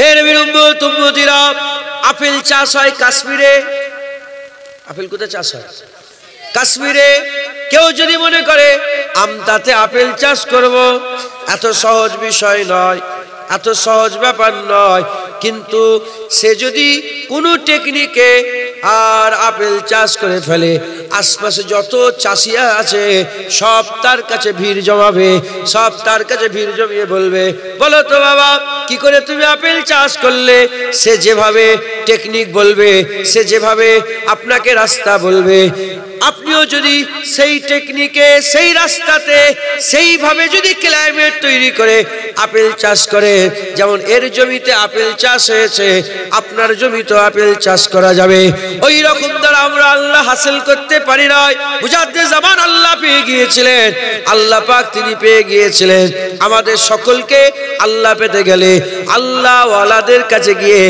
এর বিরুদ্ধে তুমতিরা আপেল চাষ হয় কাশ্মীরে। আপেল কোথায় চাষ হয়? কাশ্মীরে। কেউ যদি মনে করে আমতাতে আপেল চাষ করব, এত সহজ বিষয় নয়, এত সহজ ব্যাপার নয়। কিন্তু সে যদি কোনো টেকনিকে আর আপেল চাষ করে ফেলে, আশপাশে যত চাষিয়া আছে সব তার কাছে ভিড় জমাবে, সব তার কাছে ভিড় জমিয়ে বলবে, বলো তো বাবা কি করে তুমি আপেল চাষ করলে? সে যেভাবে টেকনিক বলবে, সে যেভাবে আপনাকে রাস্তা বলবে, আপনিও যদি সেই টেকনিকে, সেই রাস্তাতে, সেইভাবে যদি ক্লাইমেট তৈরি করে আপেল চাষ করে, যেমন এর জমিতে আপেল চাষ হয়েছে, আপনার জমিতে আপেল চাষ করা যাবে। ওই রকম দ্বারা আমরা আল্লাহ হাসিল করতে পারি নাই। মুজাদ্দিদ জামান আল্লাহ পেয়ে গিয়েছিলেন, আল্লাহ পাক তিনি পেয়ে গিয়েছিলেন। আমাদের সকলকে আল্লাহ পেতে গেলে আল্লাহ ওয়ালাদের কাছে গিয়ে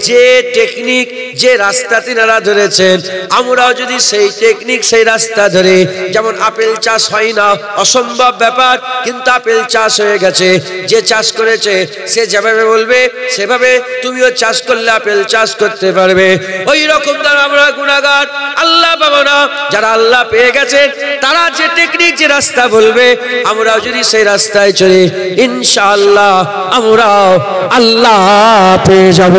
যে টেকনিক, যে রাস্তা তিনারা ধরেছেন, আমরাও যদি সেই টেকনিক, সেই রাস্তা ধরে, যেমন আপেল চাষ হয় না, অসম্ভব ব্যাপার, কিন্তু আপেল চাষ হয়ে গেছে। যে চাষ করেছে সে যেভাবে বলবে সেভাবে তুমিও চাষ করলে আপেল চাষ করতে পারবে। ওই রকম দ্বারা আমরা গুনাহগার, আল্লাহ পাবো না। যারা আল্লাহ পেয়ে গেছেন তারা যে টেকনিক, যে রাস্তা বলবে, আমরাও যদি সেই রাস্তায় চলি, ইনশাআল্লাহ আমরাও আল্লাহ পেয়ে যাব।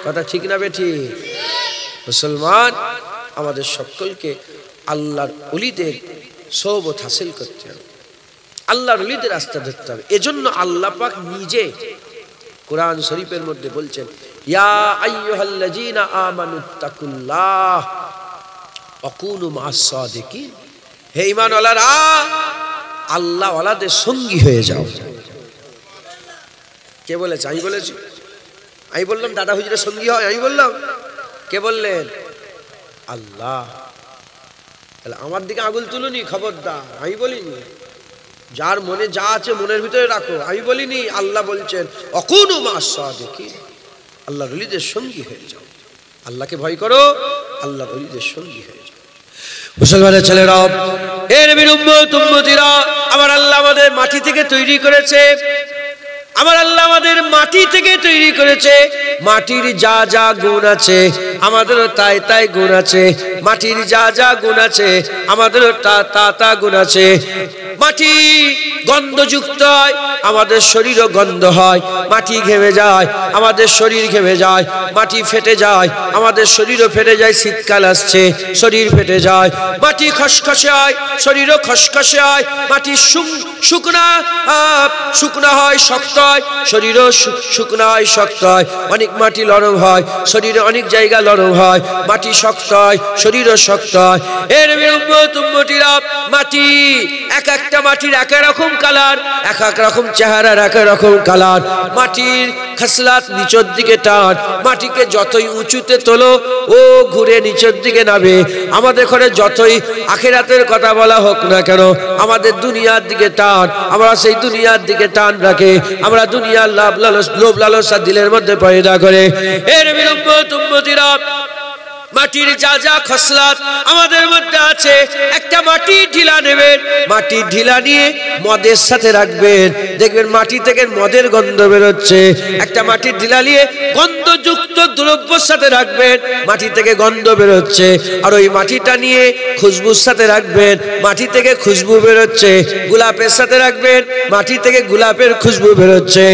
কথা ঠিক না বেঠিক? মুসলমান, আমাদের সকলকে আল্লাহর ওলিদের সোহবত হাসিল করতে হবে, আল্লাহর ওলিদের রাস্তা ধরতে হবে। এজন্য আল্লাহ পাক নিজে কোরআন শরীফের মধ্যে বলছেন, ইয়া আইয়ুহাল্লাযীনা আমানুত্তাকুল্লাহ ওয়া কুনু মা'আস সাদিকিন। হে ঈমানওয়ালারা, আল্লাহ ওয়ালাদের সঙ্গী হয়ে যাও। কে বলেছে? আমি বলেছি? আমি বললাম দাদা হুজুরের সঙ্গী হয়? আমি বললাম? কে বললেন? আল্লাহ। তাহলে আমার দিকে আঙুল তুলুনি, খবরদার। আমি বলিনি। যার মনে যা আছে মনের ভিতরে রাখো, আমি বলিনি। আল্লাহ বলছেন অকুনু মা'আস সাদিকিন, আল্লাহর ওলিদের সঙ্গী হয়ে যাও। আল্লাহকে ভয় করো, আল্লাহর ওলিদের সঙ্গী হয়ে যাও। মুসলমানের ছেলেরা, এর বিরুদ্ধে উম্মতিরা, আমার আল্লাহ আমাদের মাটি থেকে তৈরি করেছে। আমার আল্লাহ আমাদের মাটি থেকে তৈরি করেছে। মাটির যা যা গুণ আছে আমাদেরও তাই তাই গুণ আছে। মাটির যা যা গুণ আছে আমাদেরও তা গুণ আছে। মাটি গন্ধযুক্ত হয়, আমাদের শরীরও গন্ধ হয়। মাটি ঘেমে যায়, আমাদের শরীর ঘেমে যায়। মাটি ফেটে যায়, আমাদের শরীরও ফেটে যায়। শীতকাল আসছে, শরীর ফেটে যায়। মাটি খসখসে হয়, শরীরও খসখসে হয়। মাটি শুকনা হয়, শক্ত হয়, শরীরও শুকনা হয়, শক্ত হয়। অনেক মাটি নরম হয়, শরীরে অনেক জায়গা নরম হয়। মাটি শক্ত হয়, শরীরও শক্ত হয়। এর বিরুদ্ধে মাটি, এক একটা মাটির এক রকম কালার, এক এক রকম চেহারার, এক রকম কালার। মাটির খাসলাত নিচের দিকে টান। মাটিকে যতই উঁচুতে তোলো ও ঘুরে নিচের দিকে নামে। আমাদের ঘরে যতই আখিরাতের কথা বলা হোক না কেন, আমাদের দুনিয়ার দিকে টান। আমরা সেই দুনিয়ার দিকে টান রাখে, আমরা দুনিয়ার লোভ লালসা দিলের মধ্যে পয়দা করে। এর বিরুদ্ধে তুম্মতিরা, মাটির যা যা খসলাত আমাদের মধ্যে আছে, একটা মাটির ঢিলা নেবেন, মাটির ঢিলা নিয়ে মদের সাথে রাখবেন, দেখবেন মাটি থেকে মদের গন্ধ বেরোচ্ছে। একটা মাটির ঢিলা নিয়ে গন্ধযুক্ত দ্রব্যের সাথে রাখবেন, মাটি থেকে গন্ধ বেরোচ্ছে। আর ওই মাটিটা নিয়ে খুশবুর সাথে রাখবেন, মাটি থেকে খুশবু বেরোচ্ছে। গোলাপের সাথে রাখবেন, মাটি থেকে গোলাপের খুশবু বেরোচ্ছে।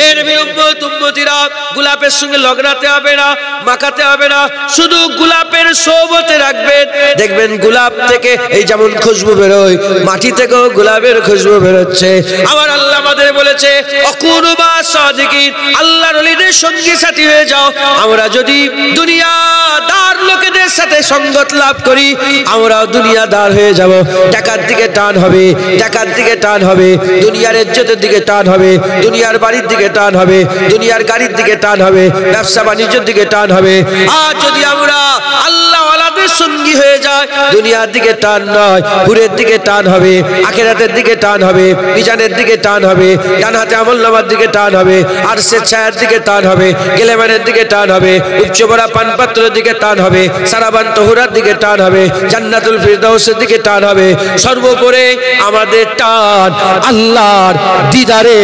এর বিরুদ্ধে তুম্মতিরা, গোলাপের সঙ্গে লগড়াতে হবে না, মাখাতে হবে না, শুধু গোলাপের সোবতে রাখবেন, দেখবেন গোলাপ থেকে এই যেমন খুশবু বেরোয়, মাটি থেকেও গোলাপের খুশবু বেরোচ্ছে। আমার আল্লাহ আমাদের বলেছে অকুনু মা'আস সাদিকিন, আল্লাহর ওলিদের সঙ্গী সাথী হয়ে যাও। আমরা যদি দুনিয়াদার লোকেদের সাথে সঙ্গত লাভ করি, আমরাও দুনিয়াদার হয়ে যাব। টাকার দিকে টান হবে, টাকার দিকে টান হবে, দুনিয়ার ইজ্জতের দিকে টান হবে, দুনিয়ার বাড়ির দিকে টান হবে, দুনিয়ার গাড়ির দিকে টান হবে, ব্যবসা বাণিজ্যের দিকে টান হবে। আর যদি আমরা আল্লাহ ওয়ালাদের সঙ্গী হয়ে যায়, দুনিয়ার দিকে টান নয়, হুরের দিকে টান হবে, আখিরাতের দিকে টান হবে, মিজানের দিকে টান হবে, ডান হাতে আমলনামার দিকে টান হবে, আরশের ছায়ার দিকে টান হবে, গেলেমানের দিকে টান হবে, উচ্চবড়া পানপাত্রের দিকে টান হবে, সারাবান তহুরার দিকে টান হবে, জান্নাতুল ফিরদাউসের দিকে টান হবে। সর্বোপরি আমাদের টান আল্লাহর দিদারে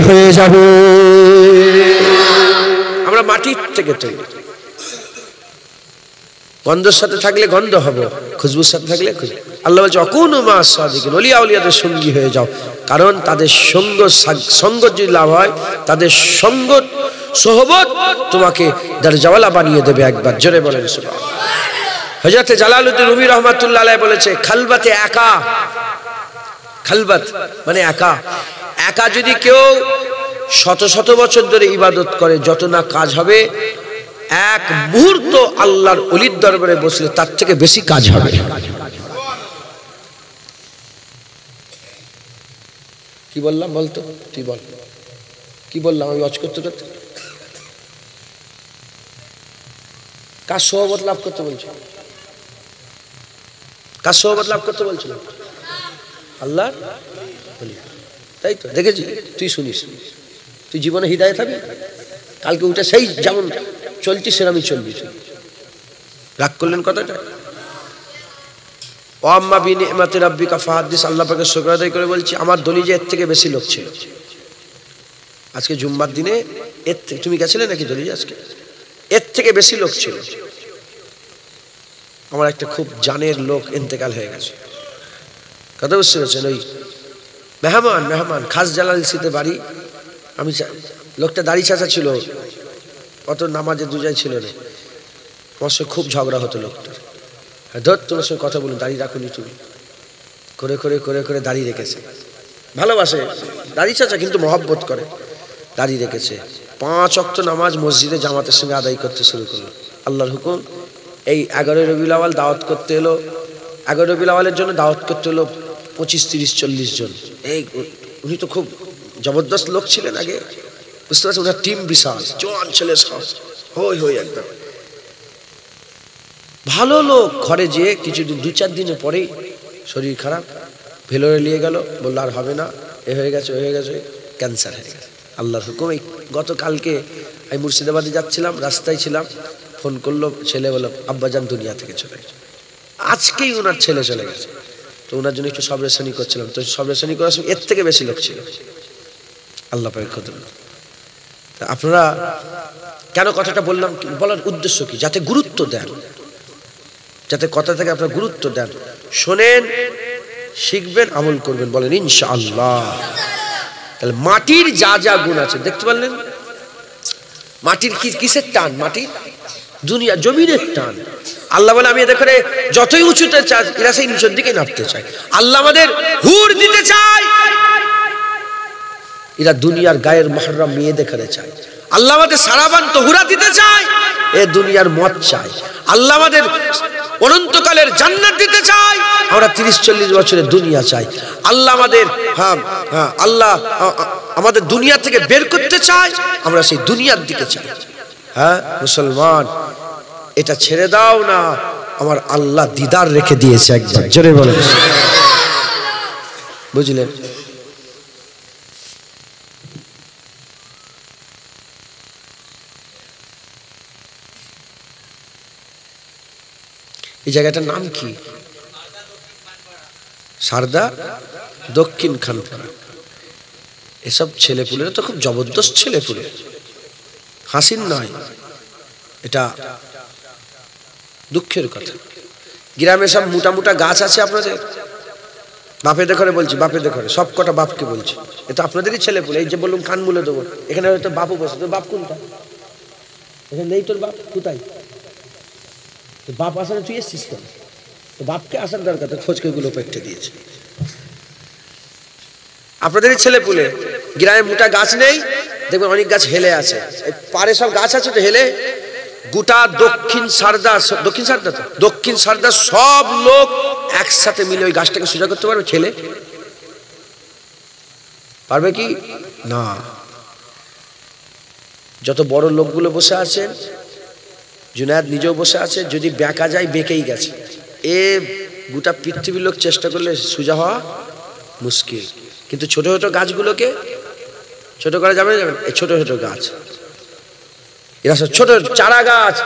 হয়ে যাবে। আমরা মাটির থেকে তৈরি, গন্ধের সাথে থাকলে গন্ধ হবে, খুশবুর সাথে থাকলে খুশবু। আল্লাহ বলছে অকুনু মা সাদিকিন, ওলিয়া উলিয়াদের সঙ্গী হয়ে যাও, কারণ তাদের সঙ্গ যদি লাভ হয়, তাদের সঙ্গ সোহবত তোমাকে দরজাওয়ালা বানিয়ে দেবে। একবার জোরে বলেন সুবহানাল্লাহ। হযরত জালালউদ্দিন রুমি রহমাতুল্লাহ আলাইহি বলেছে খালবাতে একা, খালবাত মানে একা, একা যদি কেউ শত শত বছর ধরে ইবাদত করে, যত না কাজ হবে, এক মুহূর্ত আল্লাহর ওলির দরবারে বসলে তার থেকে বেশি কাজ হবে। কি বললাম বলতো, তুই বল কি বললাম আমি ওয়াজ করতে করতে? কার সোহবত লাভ করতে বলছো? কার সোহবত লাভ করতে বলছিল? আল্লাহ। তাই তো দেখেছি, তুই শুনিস, তুই জীবনে হিদায়াত হবে, কালকে উঠে সেই যেমন চলছি সেরকমই চলবি। রাগ করলেন কথাটা? ও আম্মা বিনিআমাতি রাব্বিকা ফাহাদ্দিস, আল্লাহ পাকের শুকর আদায় করে বলছি, আমার দলি যে এর থেকে বেশি লোক ছিল। আজকে জুম্মার দিনে এর থেকে, তুমি গেছিলে নাকি দলি? আজকে এর থেকে বেশি লোক ছিল। আমার একটা খুব জানের লোক ইন্তেকাল হয়ে গেছে, কথা বুঝতে পেরেছেন? ওই মেহমান খাস জালালসিতে বাড়ি। আমি লোকটা দাড়ি চাচা ছিল, অত নামাজে দুজাই ছিল না, আমার সঙ্গে খুব ঝগড়া হতো লোকটার। ধর তোমার সঙ্গে কথা বলুন, দাড়ি রাখুনি তুমি, করে করে করে করে দাড়ি রেখেছে। ভালোবাসে দাড়ি চাচা, কিন্তু মহব্বত করে, দাড়ি রেখেছে। 5 ওয়াক্ত নামাজ মসজিদে জামাতের সঙ্গে আদায় করতে শুরু করলো। আল্লাহর হুকুম, এই 11 রবিউল আউয়াল দাওয়াত করতে এলো। 11 রবিউল আউয়ালের জন্য দাওয়াত করতে হলো 25, 30, 40 জন। এই উনি তো খুব জবরদস্ত লোক ছিলেন আগে, বুঝতে পারছেন? ওনার টিম বিশাল, জোয়ান ছেলে সব, হই একদম ভালো লোক। ঘরে যেয়ে কিছুদিন 2-4 দিনের পরেই শরীর খারাপ, ভেলোরে নিয়ে গেল, বললো আর হবে না, এ হয়ে গেছে, হয়ে গেছে, ক্যান্সার হয়ে গেছে। আল্লাহর হুকুম, এই গতকালকে আমি মুর্শিদাবাদে যাচ্ছিলাম, রাস্তায় ছিলাম, ফোন করলো ছেলে, বললো আব্বাজান দুনিয়া থেকে চলে গেছে। আজকেই ওনার ছেলে চলে গেছে। তো ওনার জন্য একটু সবরেশানি করছিলাম, তো সবরেশানি করার সময় এর থেকে বেশি লোক ছিল। আল্লাহ পাকের খোদা। আপনারা কেন কথাটা বললাম, বলার উদ্দেশ্য কি? যাতে গুরুত্ব দেন, যাতে কথা থেকে আপনারা গুরুত্ব দেন, শোনেন, শিখবেন, আমল করবেন, বলেন ইনশাআল্লাহ। তাহলে মাটির যা যা গুণ আছে দেখতে পারলেন। মাটির কিসের টান? মাটির দুনিয়া জমিনের টান। আল্লাহ বলে আমি এদের করে যতই উঁচুতে চাই, এরা সেই নিচের দিকে নামতে চায়। আল্লাহ আমাদের হুর দিতে চায়, এরা দুনিয়ার গায়ের মুহররম মেয়ে দেখাতে চায়। আল্লাহ আমাদের সারাবান তহুরা দিতে চায়, এ দুনিয়ার মদ চায়। আল্লাহ আমাদের অনন্তকালের জান্নাত দিতে চায়, আমরা 30-40 বছরের দুনিয়া চাই। আল্লাহ আমাদের আল্লাহ আমাদের দুনিয়া থেকে বের করতে চায়, আমরা সেই দুনিয়ার দিকে চাই। হ্যাঁ মুসলমান, এটা ছেড়ে দাও না, আমার আল্লাহ দিদার রেখে দিয়েছে। একবার জোরে বলেন, বুঝলেন? এই জায়গাটার নাম কি? সারদা দক্ষিণ খানপাড়া। এসব ছেলেপুলেরা তো খুব জবরদস্ত ছেলেপুলে, হাসির নয়, এটা দুঃখের কথা। গ্রামে সব মোটা মোটা গাছ আছে আপনাদের, বাপেদের ঘরে বলছি, বাপেদের ঘরে সব কটা বাপকে বলছি, এটা আপনাদেরই ছেলেপুলে। এই যে বললাম কান মুলে দেবো, এখানে হয়তো বাপও বসে। তোর বাপ কোনটা? এখানে নেই তোর বাপ, কোথায়? বাপ আসার তুই এসছিস কেন? বাপকে আসার দরকার, তো খোঁজকে গুলো পেটে দিয়েছে। আপনাদেরই ছেলেপুলে। গ্রামে মোটা গাছ নেই, দেখবেন অনেক গাছ হেলে আছে, পারে সব গাছ আছে তো হেলে। গোটা দক্ষিণ সারদা সব লোক একসাথে মিলে ওই গাছটাকে সোজা করতে পারবে? ঠেলে পারবে কি না? যত বড় লোকগুলো বসে আছেন জুনায়েদ নিজেও বসে আছে, যদি বেঁকা যায় বেঁকেই গেছে। এ গোটা পৃথিবীর লোক চেষ্টা করলে সোজা হওয়া মুশকিল। কিন্তু ছোট ছোট গাছগুলোকে ছোট করা যাবে না। এই ছোট ছোট গাছ, এরা সব ছোট চারা গাছ,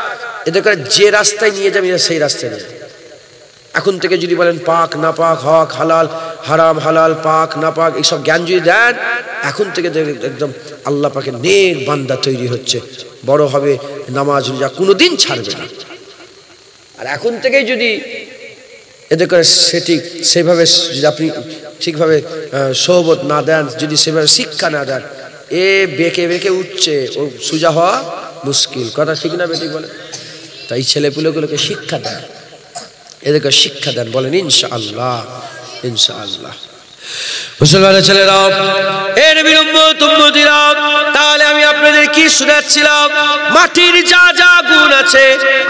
এদের করে যে রাস্তায় নিয়ে যাবে সেই রাস্তায় নিয়ে। এখন থেকে যদি বলেন পাক না পাক, হক হালাল, হারাম হালাল, পাক না পাক, এইসব জ্ঞান যদি দেন, এখন থেকে একদম আল্লাহ পাকের নেক বান্দা তৈরি হচ্ছে, বড় হবে, নামাজ রোজা কোনোদিন ছাড়বে না। আর এখন থেকেই যদি এদের করে সেভাবে যদি আপনি ঠিকভাবে সোহবত না দেন, যদি সেভাবে শিক্ষা না দেন, এ বেঁকে বেঁকে উঠছে, ও সোজা হওয়া মুশকিল। কথা ঠিক না বেটি বলে? তাই ছেলেপুলেগুলোকে শিক্ষা দেন, এদেরকে শিক্ষা দেন, বলেন ইনশাআল্লাহ ইনশাআল্লাহ। মুসলমানের ছেলেরা, এ নবীর উম্মত উম্মতিরা, তাহলে আমি আপনাদের কি শোনাচ্ছিলাম? মাটির যা যা গুণ আছে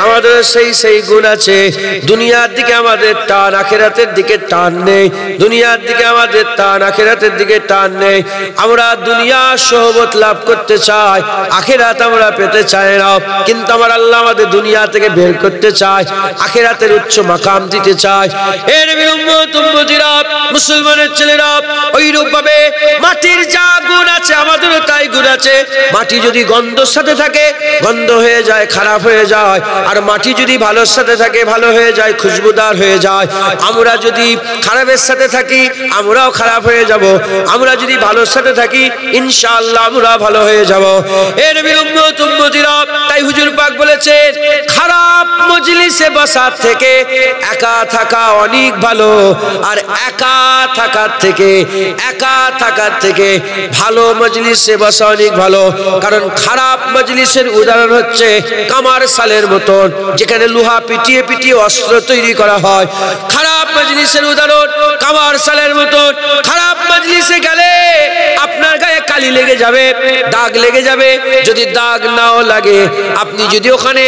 আমাদের সেই গুণ আছে। দুনিয়ার দিকে আমাদের টান, আখিরাতের দিকে টান নেই। দুনিয়ার দিকে আমাদের টান, আখিরাতের দিকে টান নেই। আমরা দুনিয়ার সোহবত লাভ করতে চাই, আখিরাত আমরা পেতে চাই না। কিন্তু আমার আল্লাহ আমাদের দুনিয়া থেকে বের করতে চায়, আখিরাতের উচ্চ মাকাম দিতে চায়। এ নবীর উম্মত উম্মতিরা, মুসলমানের ছেলেরা, ওইরূপ ভাবে মাটির যা গুণ আছে আমাদেরও তাই গুণ আছে। মাটি যদি গন্ধর সাথে থাকে গন্ধ হয়ে যায়, খারাপ হয়ে যায়। আর মাটি যদি ভালোর সাথে থাকে ভালো হয়ে যায়, খুশবুদার হয়ে যায়। আমরা যদি খারাপের সাথে থাকি আমরাও খারাপ হয়ে যাব, আমরা যদি ভালোর সাথে থাকি ইনশাআল্লাহ আমরা ভালো হয়ে যাব। এ নবীর উম্মত উম্মতিরা, তাই হুজুর পাক বলেছেন, খারাপ মজলিসে বসার থেকে একা থাকা অনেক ভালো। আর একা থাকার থেকে ভালো মজলিসে বসা অনেক ভালো। কারণ খারাপ মজলিসের উদাহরণ হচ্ছে কামার সালের মতন, যেখানে লোহা পিটিয়ে পিটিয়ে অস্ত্র তৈরি করা হয়। খারাপ মজলিসের উদাহরণ কামার সালের মতন। খারাপ মজলিসে গেলে আপনার গায়ে কালি লেগে যাবে, দাগ লেগে যাবে। যদি দাগ নাও লাগে, আপনি যদি ওখানে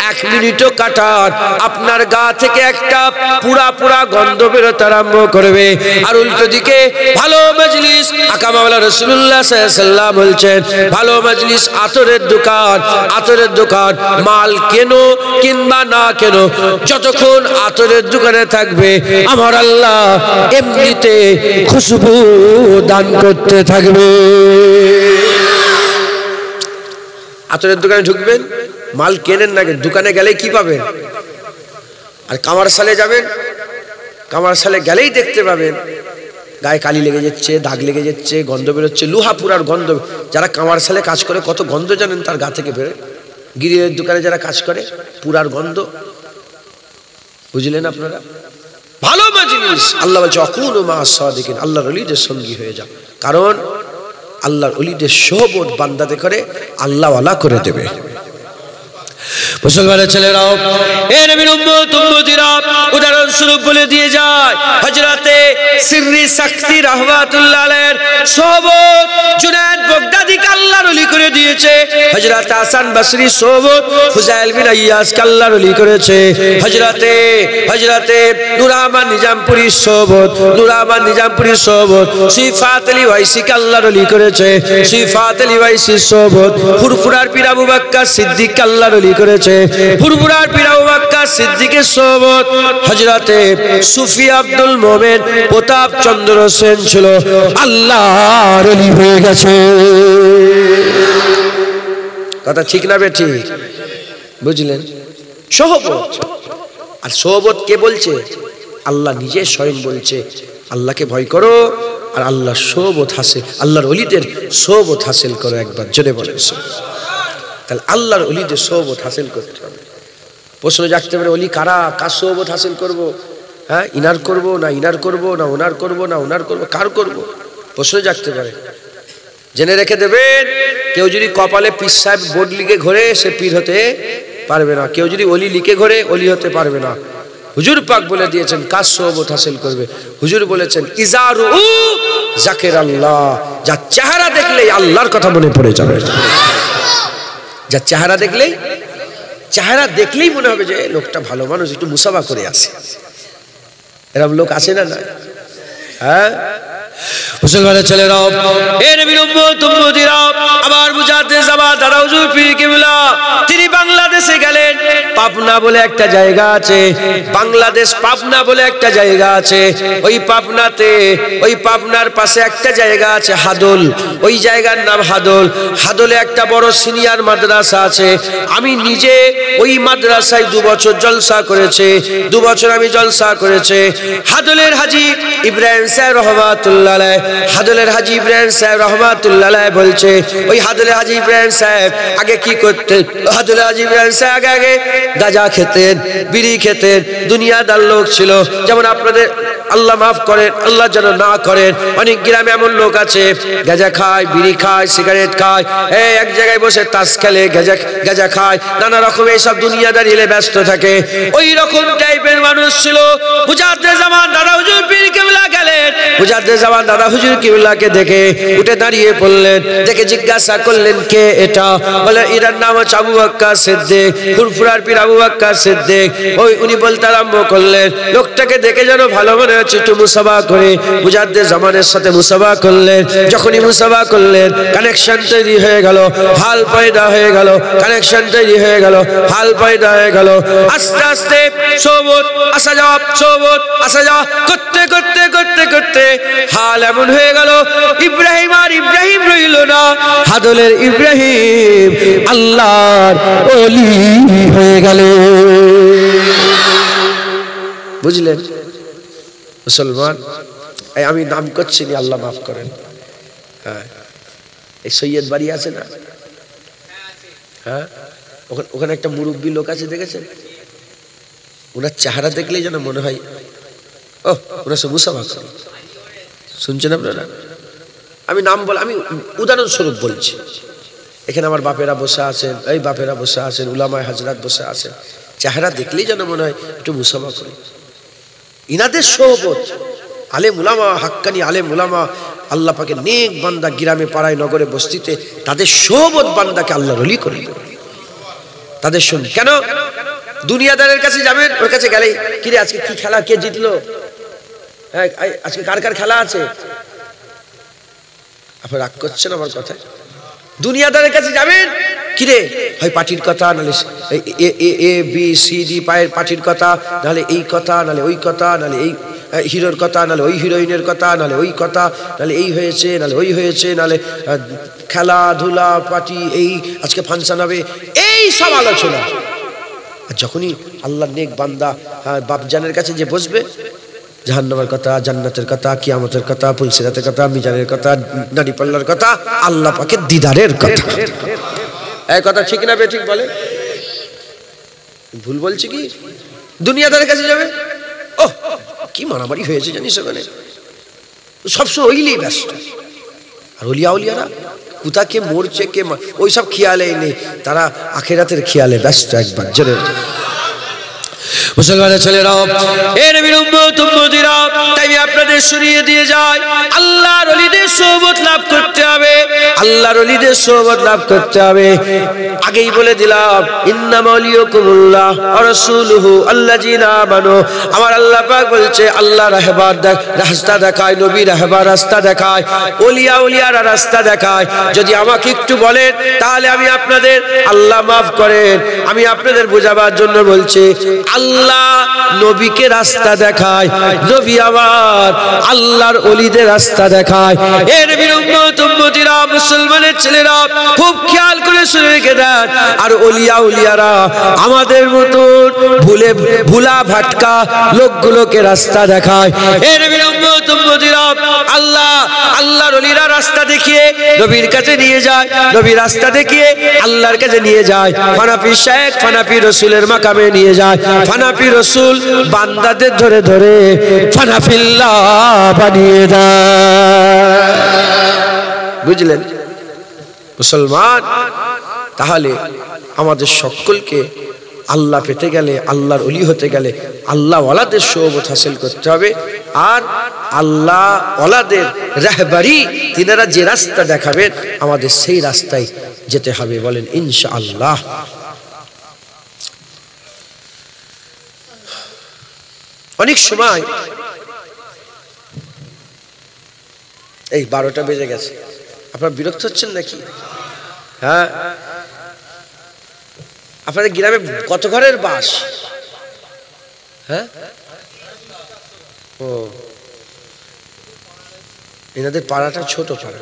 1 মিনিটও কাটান, আপনার গা থেকে একটা পুরা পুরা গন্ধ বেরোতে আরম্ভ করবে। আর উল্টো দিকে ভালো মজলিস, আকা মাওলা রাসূলুল্লাহ সাল্লাল্লাহু আলাইহি ওয়াসাল্লাম বলছেন, ভালো মজলিস আতরের দোকান। মাল কেনো কিংবা না কেনো, যতক্ষণ আতরের দোকানে থাকবে আমার আল্লাহ এমনিতে খুশবু দান করতে থাকবে। আতরের দোকানে ঢুকবেন, মাল কেনেন না, দোকানে গেলে কি পাবেন? আর কামার সালে যাবেন, কামার সালে গেলেই দেখতে পাবেন গায়ে কালি লেগে যাচ্ছে, দাগ লেগে যাচ্ছে, গন্ধ বেরোচ্ছে, লোহা পুরার গন্ধ। যারা কামার সালে কাজ করে কত গন্ধ জানেন তার গা থেকে বেরোয়। গিরিয়ের দোকানে যারা কাজ করে পুরার গন্ধ, বুঝলেন আপনারা? ভালো মজলিস, আল্লাহ বলছে অকুনু মা'আস সাদিকিন, আল্লাহর ওলিদের সঙ্গী হয়ে যাও। কারণ আল্লাহর ওলিদের সোহবত বান্দাতে করে আল্লাহ ওয়ালা করে দেবে। মুসলমানের ছেলেরাও, এ নবীর উম্মত উম্মতিরা, উদাহরণ স্বরূপ বলে দিয়ে যায়, হযরতে সিররি সাকতি রাহমাতুল্লাহ আলাইহির সোহবত জুনায়েদ বাগদাদীকে আল্লাহর ওলি করে দিয়েছে। হযরত হাসান বসরি সোহবত ফুজাইল বিন ইয়াসকে আল্লাহর ওলি করেছে। হযরতে নূর আহমদ নিজামপুরী সোহবত সিফাত আলী ওয়াইসিকে আল্লাহর ওলি করেছে। সিফাত আলী ওয়াইসির সোহবত ফুরফুরার পীর আবু বকর সিদ্দিককে আল্লাহর ওলি করেছে। ফুরফুরার পীর আবু বকর সিদ্দিকের সোহবত হযরতে সুফি আব্দুল মোমেন প্রতাপ চন্দ্র সেন ছিল, আল্লাহর ওলি হয়ে গেছে। কথা ঠিক না বেঠিক? বুঝলেন? সোহবত। আর সোহবত কে বলছে? আল্লাহ নিজে স্বয়ং বলছে, আল্লাহকে ভয় করো আর আল্লাহর সোহবত হাসিল, আল্লাহর ওলিদের সোহবত হাসিল করো। একবার জোরে বলেন। তাহলে আল্লাহর ওলিদের সোহবত হাসিল করতে হবে। প্রশ্ন জাগতে পারে, ওলি কারা, কার সোহবত হাসিল করব? হ্যাঁ, ইনার করব না ইনার করব না ওনার করব না ওনার করব, কার করব? প্রশ্ন জাগতে পারে। জেনে রেখে দেবেন, কেউ যদি কপালে পীর সাহেব বোর্ড লিখে ঘোরে সে পীর হতে পারবে না। কেউ যদি ওলি লিখে ঘোরে ওলি হতে পারবে না। হুজুর পাক বলে দিয়েছেন কার সোহবত হাসিল করবে। হুজুর বলেছেন ইজারু জাকির আল্লাহ, যার চেহারা দেখলেই আল্লাহর কথা মনে পড়ে যাবে। যার চেহারা দেখলেই মনে হবে যে লোকটা ভালো মানুষ, একটু মুসাফা করে আসে। এরকম লোক আছে না? হ্যাঁ, মুসলমানের ছেলেরাও, এ নবীর উম্মত উম্মতিরা, আবার বুঝাতে যাবা দাদা হুজুর পীর কিবলা, তিনি বাংলাদেশে গেলেন। পাবনা বলে একটা জায়গা আছে, বাংলাদেশ পাবনা বলে একটা জায়গা আছে। ওই পাবনাতে, ওই পাবনার পাশে একটা জায়গা আছে হাদল, ওই জায়গার নাম হাদল। হাদলে একটা বড় সিনিয়র মাদ্রাসা আছে। আমি নিজে ওই মাদ্রাসায় 2 বছর জলসা করেছে, 2 বছর আমি জলসা করেছে। হাদলের হাজী ইব্রাহিম সাহেব রহমাতুল্লাহ আলাইহি, হাদলের হাজী ইব্রাহিম সাহেব রহমাতুল্লাহ আলাইহি বলছে, ওই হাদলের হাজী ইব্রাহিম সাহেব আগে কি করতেন? হাদলের হাজী ইব্রাহিম সাহেব আগে গাঁজা খেতেন, বিড়ি খেতেন, দুনিয়াদার লোক ছিল। যেমন আপনাদের, আল্লাহ মাফ করেন, আল্লাহ যেন না করেন, অনেক গ্রামে এমন লোক আছে গাঁজা খায়, বিড়ি খায়, সিগারেট খায়, এক জায়গায় বসে তাস খেলে, গাঁজা খায়, নানা রকম এইসব দুনিয়াদারি নিয়ে ব্যস্ত থাকে। ওই রকম টাইপের মানুষ ছিল। মুজাদ্দেদ জামান দাদা হুজুর পীর কিবলা গেলেন, মুজাদ্দেদ জামান দাদা হুজুর কিবলাকে দেখে উঠে দাঁড়িয়ে পড়লেন, দেখে জিজ্ঞাসা করলেন কে এটা? বলে এটার নাম হচ্ছে আবু বকর সিদ্দিক, ফুরফুরার পীর আবু বকর সিদ্দিক। ওই উনি বলতে আরম্ভ করলেন, লোকটাকে দেখে যেন ভালো মনে হচ্ছে, একটু মুসাফা করে মুজাদ্দেদ জামানের সাথে মুসাফা করলেন। যখনই মুসাফা করলেন, কানেকশন তৈরি হয়ে গেল, হাল পয়দা হয়ে গেল, কানেকশন তৈরি হয়ে গেল, হাল পয়দা হয়ে গেল। আস্তে আস্তে সোবত আসা যাওয়া, সোবত আসা যাওয়া করতে করতে করতে করতে হাল এমন হয়ে গেল, ইব্রাহিম আর ইব্রাহিম রইল না, হাদলের ইব্রাহিম আল্লাহর ওলি হয়ে গেল। বুঝলেন মুসলমান? আমি নাম করছি না, আল্লাহ মাফ করেন। হ্যাঁ, এই সৈয়দ বাড়ি আছে না? হ্যাঁ, ওখানে একটা মুরব্বী লোক আছে, দেখেছেন? ওনার চেহারা দেখলেই যেন মনে হয় ও ওনার সব মুসাফা করে। শুনছেন আপনারা? আমি নাম বল, আমি উদাহরণস্বরূপ বলছি। এখানে আমার বাপেরা বসে আছেন, এই বাপেরা বসে আছেন, উলামায়ে হাজরাত বসে আছেন, চেহারা দেখলেই যেন মনে হয় একটু মুসাফা করে। ইনাদের সোহবত, আলেম উলামা, হাক্কানি আলেম উলামা, আল্লাহ পাকের নেক বান্দা, গ্রামে পাড়ায় নগরে বস্তিতে, তাদের সোহবত বান্দাকে আল্লাহর ওলি করে দেবে। তাদের শুন কেন? দুনিয়াদারের কাছে যাবেন, ওর কাছে গেলেই কিরে আজকে কি খেলা, কে জিতলো, হ্যাঁ আজকে কার কার খেলা আছে? আপনি রাগ করছেন আমার কথায়? দুনিয়াদারের কাছে যাবেন, কিরে হয় পার্টির কথা, নাহলে এ বি সি ডি পায়ের পার্টির কথা, নাহলে এই কথা, নাহলে ওই কথা, নাহলে এই হিরোর কথা, নাহলে ওই হিরোইনের কথা, নাহলে ওই কথা, নাহলে এই হয়েছে, নাহলে ওই হয়েছে, নাহলে খেলাধুলা পার্টি, এই আজকে ফাংশন হবে, এই সব আলোচনা। আর যখনই আল্লাহর নেক বান্দা বাপজানের কাছে যে বসবে, জাহান্নামের কথা, জান্নাতের কথা, কিয়ামতের কথা, পুলসিরাতের কথা, মিজানের কথা, নারী পাল্লার কথা, আল্লাহ পাকের দিদারের কথা। এই কথা ঠিক না বে ঠিক বলে? ভুল বলছি কি? দুনিয়াদারের কাছে যাবে, ও কি মারামারি হয়েছে জানিস ওখানে, সবসময় ওইলেই ব্যস্ত। আর ওলিয়া উলিয়ারা কোথা কে মরছে, কে ওই সব খেয়ালেই নেই, তারা আখিরাতের খেয়ালে ব্যস্ত। একবার জোরে মুসলমানের ছেলেরা, এ নবীর উম্মত উম্মতিরা, তাই আমি আপনাদের শুনিয়ে দিয়ে যাই, আল্লাহর ওলিদের সোহবত লাভ করতে হবে, আল্লাহর ওলিদের সোহবত লাভ করতে হবে। আগেই বলে দিলাম, ইন্নামা ওয়ালিয়াকুমুল্লাহ ওয়া রাসূলুহু আল্লাযিনা আমানু। আমার আল্লাহ পাক বলছে, আল্লাহ রাস্তা দেখায়, নবী রাস্তা দেখায়, ওলিয়া উলিয়ারা রাস্তা দেখায়। যদি আমাকে একটু বলেন, তাহলে আমি আপনাদের, আল্লাহ মাফ করেন, আমি আপনাদের বোঝাবার জন্য বলছি, আল্লাহ নবীকে রাস্তা দেখায়, নবী আমার আল্লাহর ওলিদের রাস্তা দেখায়। এ নবীর উম্মত উম্মতিরা, মুসলমানের ছেলেরা খুব খেয়াল করে শুনে রেখে দেন। আর ওলিয়া উলিয়ারা আমাদের মতন ভুলা ভাটকা লোকগুলোকে রাস্তা দেখায়। এ নবীর উম্মত উম্মতিরা, আল্লাহর ওলিরা রাস্তা দেখিয়ে নবীর কাছে নিয়ে যায়, নবী রাস্তা দেখিয়ে আল্লাহর কাছে নিয়ে যায়। ফানাফি শেখ, ফানাফি রসুলের মাকামে নিয়ে যায়। ফানাফি রসুল বান্দাদের ধরে ধরে ফানাফিল্লাহ বানিয়ে দেয়। বুঝলেন মুসলমান? তাহলে আমাদের সকলকে আল্লাহ পেতে গেলে, আল্লাহর ওলি হতে গেলে, আল্লাহ ওয়ালাদের সোহবত হাসিল করতে হবে। আর আল্লাহ ওয়ালাদের রাহবারি, তিনারা যে রাস্তা দেখাবেন, আমাদের সেই রাস্তায় যেতে হবে। বলেন ইনশাআল্লাহ। অনেক সময় এই 12টা বেজে গেছে, আপনারা বিরক্ত হচ্ছেন নাকি? হ্যাঁ, আপনাদের গ্রামে কত ঘরের বাস? হ্যাঁ, ও এনাদের পাড়াটা ছোট পাড়া।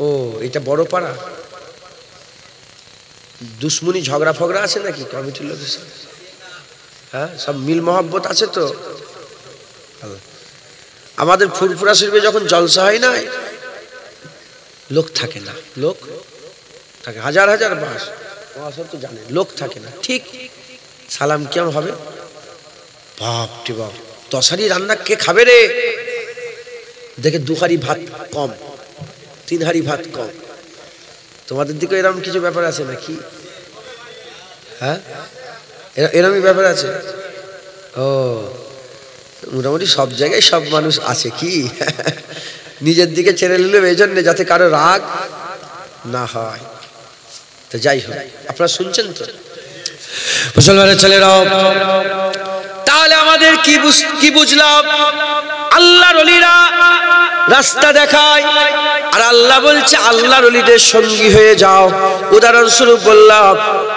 ও এটা বড় পাড়া। দুশ্মনী ঝগড়া ফগড়া আছে নাকি কমিটির লোকের সাথে? হ্যাঁ, সব মিল মহব্বত আছে তো। আমাদের ফুরফুরা শরীফে যখন জলসা হয় না, লোক থাকে না, লোক থাকে হাজার হাজার বাস, সব তো জানে, লোক থাকে না। ঠিক সালাম কেমন হবে? বাপ রে বাপ, 10 হাঁড়ি রান্না কে খাবে রে? দেখে 2 হাঁড়ি ভাত কম, 3 হাঁড়ি ভাত কম। তোমাদের দিকে এরকম কিছু ব্যাপার আছে নাকি? হ্যাঁ, এরকমই ব্যাপার আছে। ও মোটামুটি সব জায়গায় সব মানুষ আছে কি নিজের দিকে ছেড়ে নিল এই জন্য যাতে কারো রাগ না হয়। তো যাই হোক, আপনারা শুনছেন তো মুসলমানের ছেলেরাও, তাহলে আমাদের কি বুঝলাম? আল্লাহর ওলিরা রাস্তা দেখায়, আর আল্লাহ বলছে আল্লাহর ওলিদের সঙ্গী হয়ে যাও। উদাহরণস্বরূপ বললাম,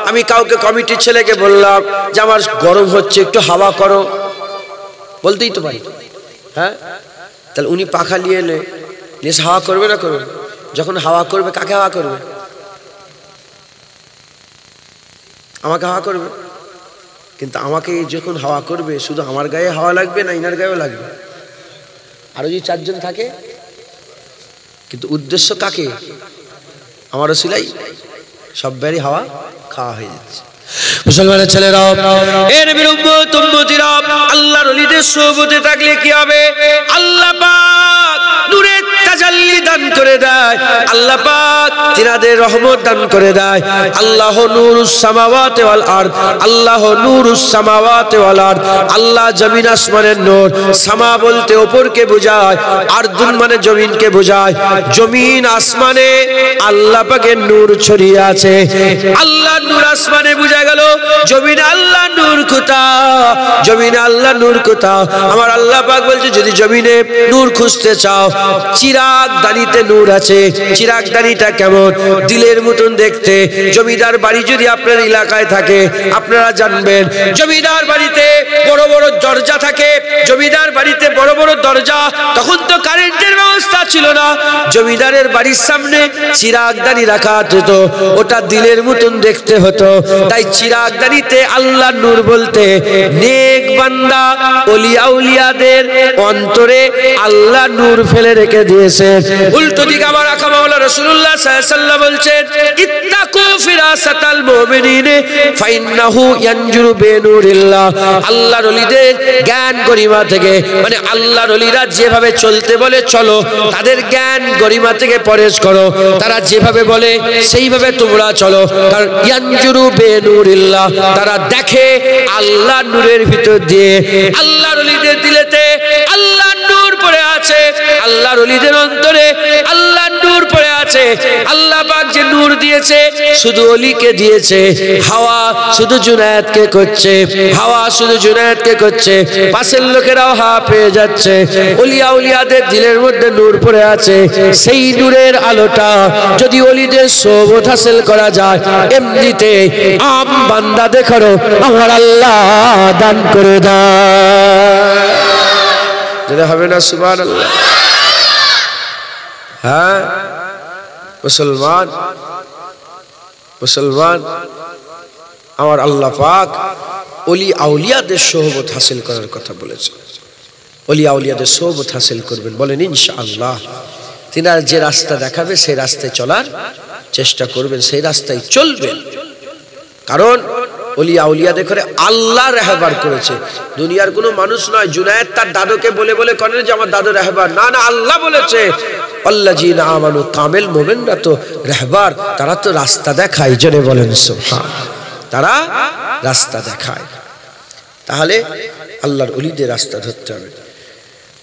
আমি কাউকে কমিটির ছেলেকে বললাম যে আমার গরম হচ্ছে, একটু হাওয়া করো, বলতেই তো পারি। হ্যাঁ, তাহলে উনি পাখা নিয়ে এলে হাওয়া করবে না করবে? যখন হাওয়া করবে, কাকে হাওয়া করবে? আমাকে হাওয়া করবে। কিন্তু আমাকে যখন হাওয়া করবে, শুধু আমার গায়ে হাওয়া লাগবে না, ইনার গায়েও লাগবে। আরো যদি 4 জন থাকে, কিন্তু উদ্দেশ্য কাকে? আমারও সিলাই সব বেরি হাওয়া খাওয়া হয়ে যাচ্ছে। মুসলমানের ছেলেরা, এর বিরুদ্ধ উম্মতিরা, আল্লাহর ওলিদের সোহবতে থাকলে কি হবে? আল্লাহ পাক নূরের তাজাল্লি দান করে দেয়, আল্লাহ পাক তিনাদের রহমত দান করে দেয়। আল্লাহ নূরুস সামাওয়াতি ওয়াল আরদ, আল্লাহ নূরুস সামাওয়াতি ওয়াল আরদ। আল্লাহ জমিন আসমানের নূর। সামা বলতে উপরকে বোঝায়, আরদুন মানে জমিনকে বোঝায়। জমিন আসমানে আল্লাহ পাকের নূর ছড়িয়ে আছে। আল্লাহ নূর আসমানে বোঝা গেল, জমিনে আল্লাহ নূর কোথাও? জমিনে আল্লাহ নূর কোথাও? আমার আল্লাহ পাক বলছে, যদি জমিনে নূর খুঁজতে চাও, চিরাগ দানিতে নূর আছে। চিরাগ দানিটা কেমন? দিলের মতন দেখতে। জমিদার বাড়ি যদি আপনার এলাকায় থাকে, আপনারা জানবেন জমিদার বাড়িতে বড় বড় দরজা থাকে। জমিদার বাড়িতে বড় বড় দরজা, তখন তো কারেন্টের ব্যবস্থা ছিল না। জমিদারের বাড়ির সামনে চিরাগ দানি রাখা হতো, ওটা দিলের মতন দেখতে হতো। তাই চিরাগ দানিতে আল্লাহ নূর বলতে নেক বান্দা ওলিয়া উলিয়াদের অন্তরে আল্লাহ নূর ফেলে রেখে দিয়েছে। উল্টো দিকে আমার আকা মাওলানা রাসূলুল্লাহ সাল্লাল্লাহু আলাইহি ওয়াসাল্লাম বলছেন, ইত্তাকু ফিরাসাতাল মুমিনিন ফাইন্নাহু ইয়ানজুরু বিনূরিল্লাহ। আল্লাহর ওলিদের জ্ঞান গরিমা থেকে, মানে আল্লাহর ওলিরা যেভাবে চলতে বলে চলো, তাদের জ্ঞান গরিমা থেকে পরহেজ করো। তারা যেভাবে বলে সেইভাবে তোমরা চলো, কারণ ইয়ানজুরু বিনূরিল্লাহ, তারা দেখে আল্লাহ নূরের ভিতর দিয়ে। আল্লাহর ওলিদের দিলেতে আল্লাহ নূর পড়ে আছে, আল্লাহর ওলিদের অন্তরে আল্লাহ নূর পড়ে আছে। আল্লাহ পাক যে নূর দিয়েছে, শুধু ওলিকে দিয়েছে। হাওয়া শুধু জুনায়েদকে করছে, হাওয়া শুধু জুনায়েদকে করছে, পাশের লোকেরাও হাওয়া পেয়ে যাচ্ছে। ওলিয়া উলিয়াদের দিলের মধ্যে নূর পড়ে আছে। সেই নূরের আলোটা যদি ওলিদের সোহবত হাসিল করা যায়, এমনিতে আম বান্দা দেখারও আমার আল্লাহ দান করে দেয়। যেটা হবে না সুবহানাল্লাহ। হ্যাঁ মুসলমান, মুসলমান আমার আল্লাহ পাক ওলি আউলিয়াদের সোহবত হাসিল করার কথা বলেছে। ওলি আউলিয়াদের সোহবত হাসিল করবেন, বলেন ইনশাআল্লাহ। তিনার যে রাস্তা দেখাবে সেই রাস্তায় চলার চেষ্টা করবেন, সেই রাস্তায় চলবেন। কারণ ওলি আউলিয়াদের করে আল্লাহ রাহবার করেছে, দুনিয়ার কোনো মানুষ নয়। জুনায়েদ তার দাদুকে বলে বলে করেন যে আমার দাদু রাহবার, না না, আল্লাহ বলেছে আল্লাযীনা আমানু, কামেল মুমিনরা তো রাহবার, তারা তো রাস্তা দেখায়। জেনে বলেন সুবহান, তারা রাস্তা দেখায়। তাহলে আল্লাহর ওলিদের রাস্তা ধরতে হবে।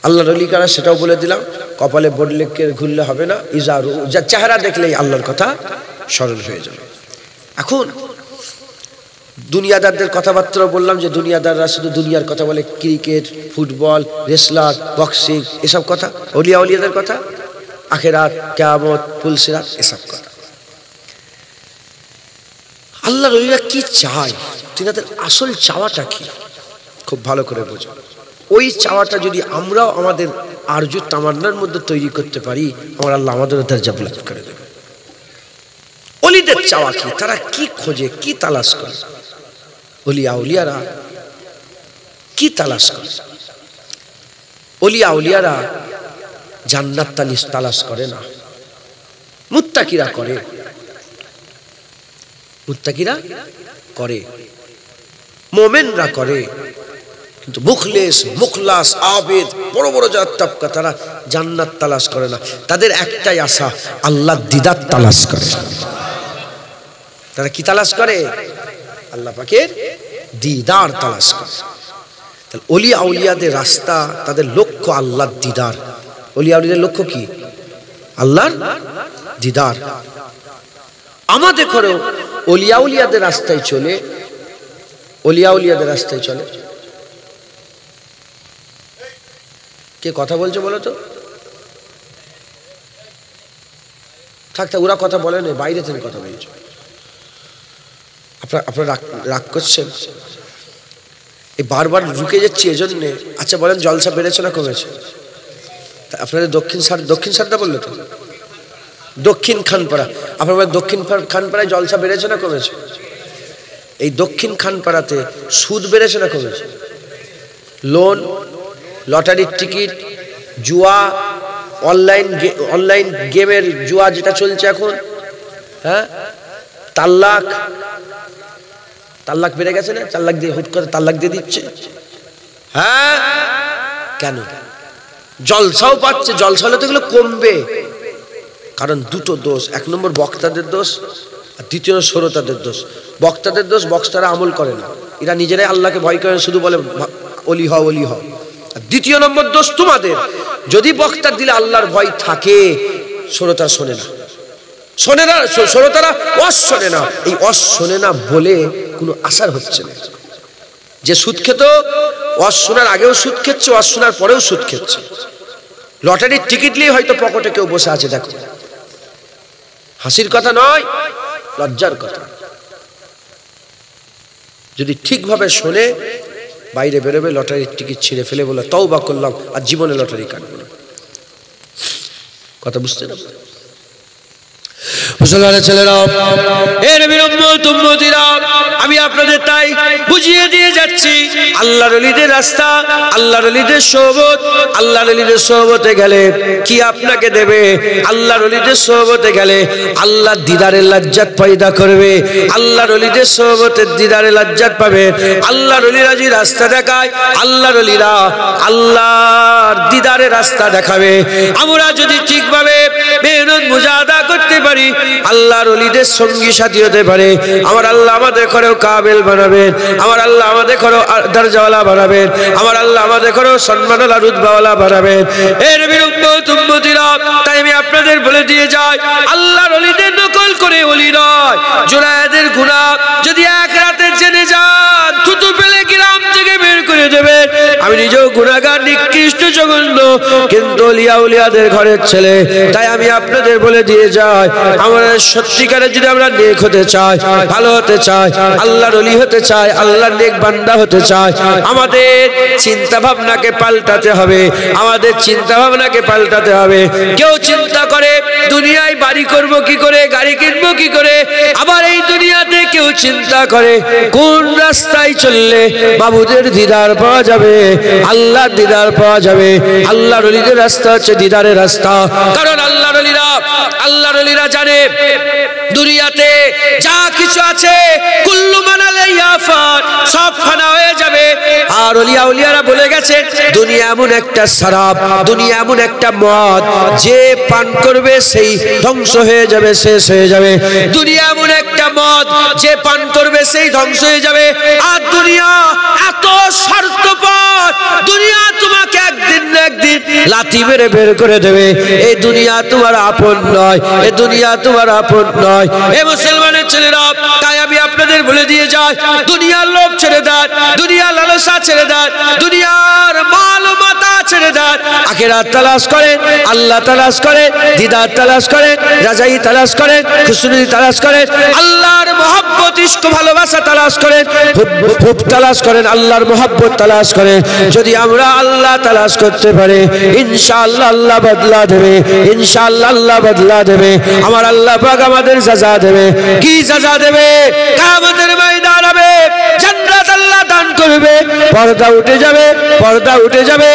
আল্লাহর ওলি কারা সেটাও বলে দিলাম। কপালে বোর্ড লিখে ঘুরলে হবে না, ইজারু যা চেহারা দেখলেই আল্লাহর কথা স্মরণ হয়ে যাবে। এখন দুনিয়াদারদের কথাবার্তা বললাম যে দুনিয়াদাররা শুধু দুনিয়ার কথা বলে, ক্রিকেট, ফুটবল, রেসলার, বক্সিং, এসব কথা। ওলিয়া উলিয়াদের কথা আখিরাত, কিয়ামত, ফুলসিরাত, এসব কথা। আল্লাহর ওলিরা কি চায়, তিনাদের আসল চাওয়াটা কি, খুব ভালো করে বোঝো। ওই চাওয়াটা যদি আমরাও আমাদের আরজু তামান্নার মধ্যে তৈরি করতে পারি, আমার আল্লাহ আমাদের দরজা লাভ করে দেবে। ওলিদের চাওয়া কি, তারা কি খোঁজে, কি তালাশ করে? ওলিয়ারা কি তালাশ করে? ওলিয়ারা জান্নাত তালাশ করে না, মুত্তাকিরা করে। মুত্তাকিরা করে, মোমেনরা করে, কিন্তু মুখলেস, মুখলাস, আবেদ, বড় বড় যারা তবকা, তারা জান্নাত তালাশ করে না। তাদের একটাই আশা, আল্লাহ দিদার তালাশ করে। তারা কি তালাশ করে? আল্লাহ পাকের দিদার তালাশ করে। তাহলে ওলিয়া আউলিয়াদের রাস্তা, তাদের লক্ষ্য আল্লাহর দিদার। ওলিয়া আউলিয়াদের লক্ষ্য কি? আল্লাহর দিদার। আমাদের ঘরে ওলিয়া আউলিয়াদের রাস্তায় চলে, ওলিয়া আউলিয়াদের রাস্তায় চলে। কে কথা বলছে বলো তো? থাক, ওরা কথা বলে না, বাইরে থেকে কথা বলছে। আপনারা রাগ করছেন? এই বারবার ঢুকে যাচ্ছি এজন্যে। আচ্ছা বলেন, জলসা বেড়েছে না কমেছে? আপনাদের দক্ষিণ সারদা বললো তো, দক্ষিণ খানপাড়া। আপনার দক্ষিণ খানপাড়ায় জলসা বেড়েছে না কমেছে? এই দক্ষিণ খানপাড়াতে সুদ বেড়েছে না কমেছে? লোন, লটারির টিকিট, জুয়া, অনলাইন গেমের জুয়া যেটা চলছে এখন, হ্যাঁ, তাল্লাক বেড়ে গেছে না? তাল্লাক দিয়ে হুট করে তাল্লাক দিয়ে দিচ্ছে। হ্যাঁ, কেন? জলসাও পাচ্ছে, জলসা হলে তো এগুলো কমবে। কারণ দুটো দোষ, এক নম্বর বক্তাদের দোষ, আর দ্বিতীয় শ্রোতাদের দোষ। বক্তাদের দোষ, বক্তারা আমল করে না, এরা নিজেরাই আল্লাহকে ভয় করে, শুধু বলে ওলি হও ওলি হও। আর দ্বিতীয় নম্বর দোষ তোমাদের, যদি বক্তার দিলে আল্লাহর ভয় থাকে, শ্রোতা শোনে না, শ্রোতারা অস শোনে না। এই অস শোনে না বলে কোনো আসার হচ্ছে না। যে সুদ খেত, অস শোনার আগেও সুদ খেচ্ছে, অস শোনার পরেও সুদ খেচ্ছে। লটারির টিকিট নিয়ে হয়তো পকেটে কেউ বসে আছে, দেখো, হাসির কথা নয়, লজ্জার কথা। যদি ঠিকভাবে শোনে, বাইরে বেরোবে, লটারির টিকিট ছিঁড়ে ফেলে বলে তওবা করলাম, আর জীবনে লটারি কাটবো না। কথা বুঝতে না? মুসলমানের ছেলেরা, এর উম্মতিরা, আমি আপনাদের তাই বুঝিয়ে দিয়ে যাচ্ছি, আল্লাহর ওলিদের রাস্তা, আল্লাহর ওলিদের সোহবত। আল্লাহর ওলিদের সোহবতে গেলে কি আপনাকে দেবে? আল্লাহর ওলিদের সোহবতে গেলে আল্লাহর দিদারের লজ্জাত পয়দা করবে। আল্লাহর ওলিদের সোহবতের দিদারে লজ্জাত পাবে। আল্লাহর ওলিরা যে রাস্তা দেখায়, আল্লাহর ওলিরা আল্লাহর দিদারে রাস্তা দেখাবে। আমরা যদি ঠিকভাবে মেহনত মুজাহাদা করতে পারি, আল্লাহর ওলিদের সঙ্গী সাথী হতে পারে, আমার আল্লাহ আমাদের ঘরেও কাবিল বানাবেন, আমার আল্লাহ আমাদের ঘরেও দরজাওয়ালা বানাবেন, আমার আল্লাহ আমাদের ঘরেও সম্মানওয়ালা রুতবাওয়ালা বানাবেন। এর উম্মতিরা, তাই আমি আপনাদের বলে দিয়ে যাই, আল্লাহর ওলিদের নকল করে ওলি নয়। জুনায়েদের গুনাহ যদি এক রাতে জেনে যান, থুতু ফেলে গ্রাম থেকে বের করে দেবেন। আমি নিজেও গুনাহগার, নিকৃষ্ট, জঘন্য, কিন্তু ওলিয়া উলিয়াদের ঘরের ছেলে। তাই আমি আপনাদের বলে দিয়ে যাই, আমাদের সত্যিকারে যদি আমরা নেক হতে চাই, ভালো হতে চাই, আল্লাহর ওলি হতে চাই, আল্লাহর নেক বান্দা হতে চাই, আমাদের চিন্তা ভাবনাকে পাল্টাতে হবে। আমাদের চিন্তা ভাবনাকে পাল্টাতে হবে। কেউ চিন্তা করে দুনিয়ায় বাড়ি করব কি করে, গাড়ি কিনবো কি করে। আবার এই দুনিয়াতে কেউ চিন্তা করে কোন রাস্তায় চললে মাবুদের দিদার পাওয়া যাবে, আল্লাহর দিদার পাওয়া যাবে। আল্লাহর ওলিদের রাস্তা হচ্ছে দিদারের রাস্তা। কারণ আল্লাহর ওলিরা জানে দুনিয়াতে যা কিছু আছে কুল্লু মান আলাইহা ফান, সব ফানা হয়ে যাবে। আর ওলিয়া উলিয়ারা বলে গেছে, দুনিয়া এমন একটা শরাব, দুনিয়া এমন একটা মদ, যে পান করবে সেই ধ্বংস হয়ে যাবে, শেষ হয়ে যাবে। দুনিয়া এমন একটা মদ, যে পান করবে সেই ধ্বংস হয়ে যাবে। আর দুনিয়া এত স্বার্থপর, দুনিয়া তোমাকে একদিন না একদিন লাথি মেরে বের করে দেবে। এই দুনিয়া তোমার আপন নয়, এই দুনিয়া তোমার আপন নয়। এ মুসলমানের ছেলেরা, তাই আমি আপনাদের বলে দিয়ে যাই, দুনিয়ার লোভ ছেড়ে দেন, দুনিয়ার লালসা ছেড়ে দেন, দুনিয়ার মাল ও মাতা ছেড়ে দেন। আখিরাত তালাশ করেন, আল্লাহ তালাশ করেন, দিদার তালাশ করেন, রাজাই তালাশ করেন, খুশনুদি তালাশ করেন, আল্লাহর मोहब्बत इश्क ভালোবাসা তালাশ করেন, হুব তালাশ করেন, আল্লাহর মোহব্বত তালাশ করেন। যদি আমরা আল্লাহ তালাশ করতে পারি ইনশাআল্লাহ আল্লাহ বদলা দেবে, ইনশাআল্লাহ আল্লাহ বদলা দেবে। আমার আল্লাহ পাক আমাদের সাজা দেবে। কি সাজা দেবে? কিয়ামতের ময়দান হবে, জান্নাত আল্লাহ দান করবে, পর্দা উঠে যাবে, পর্দা উঠে যাবে,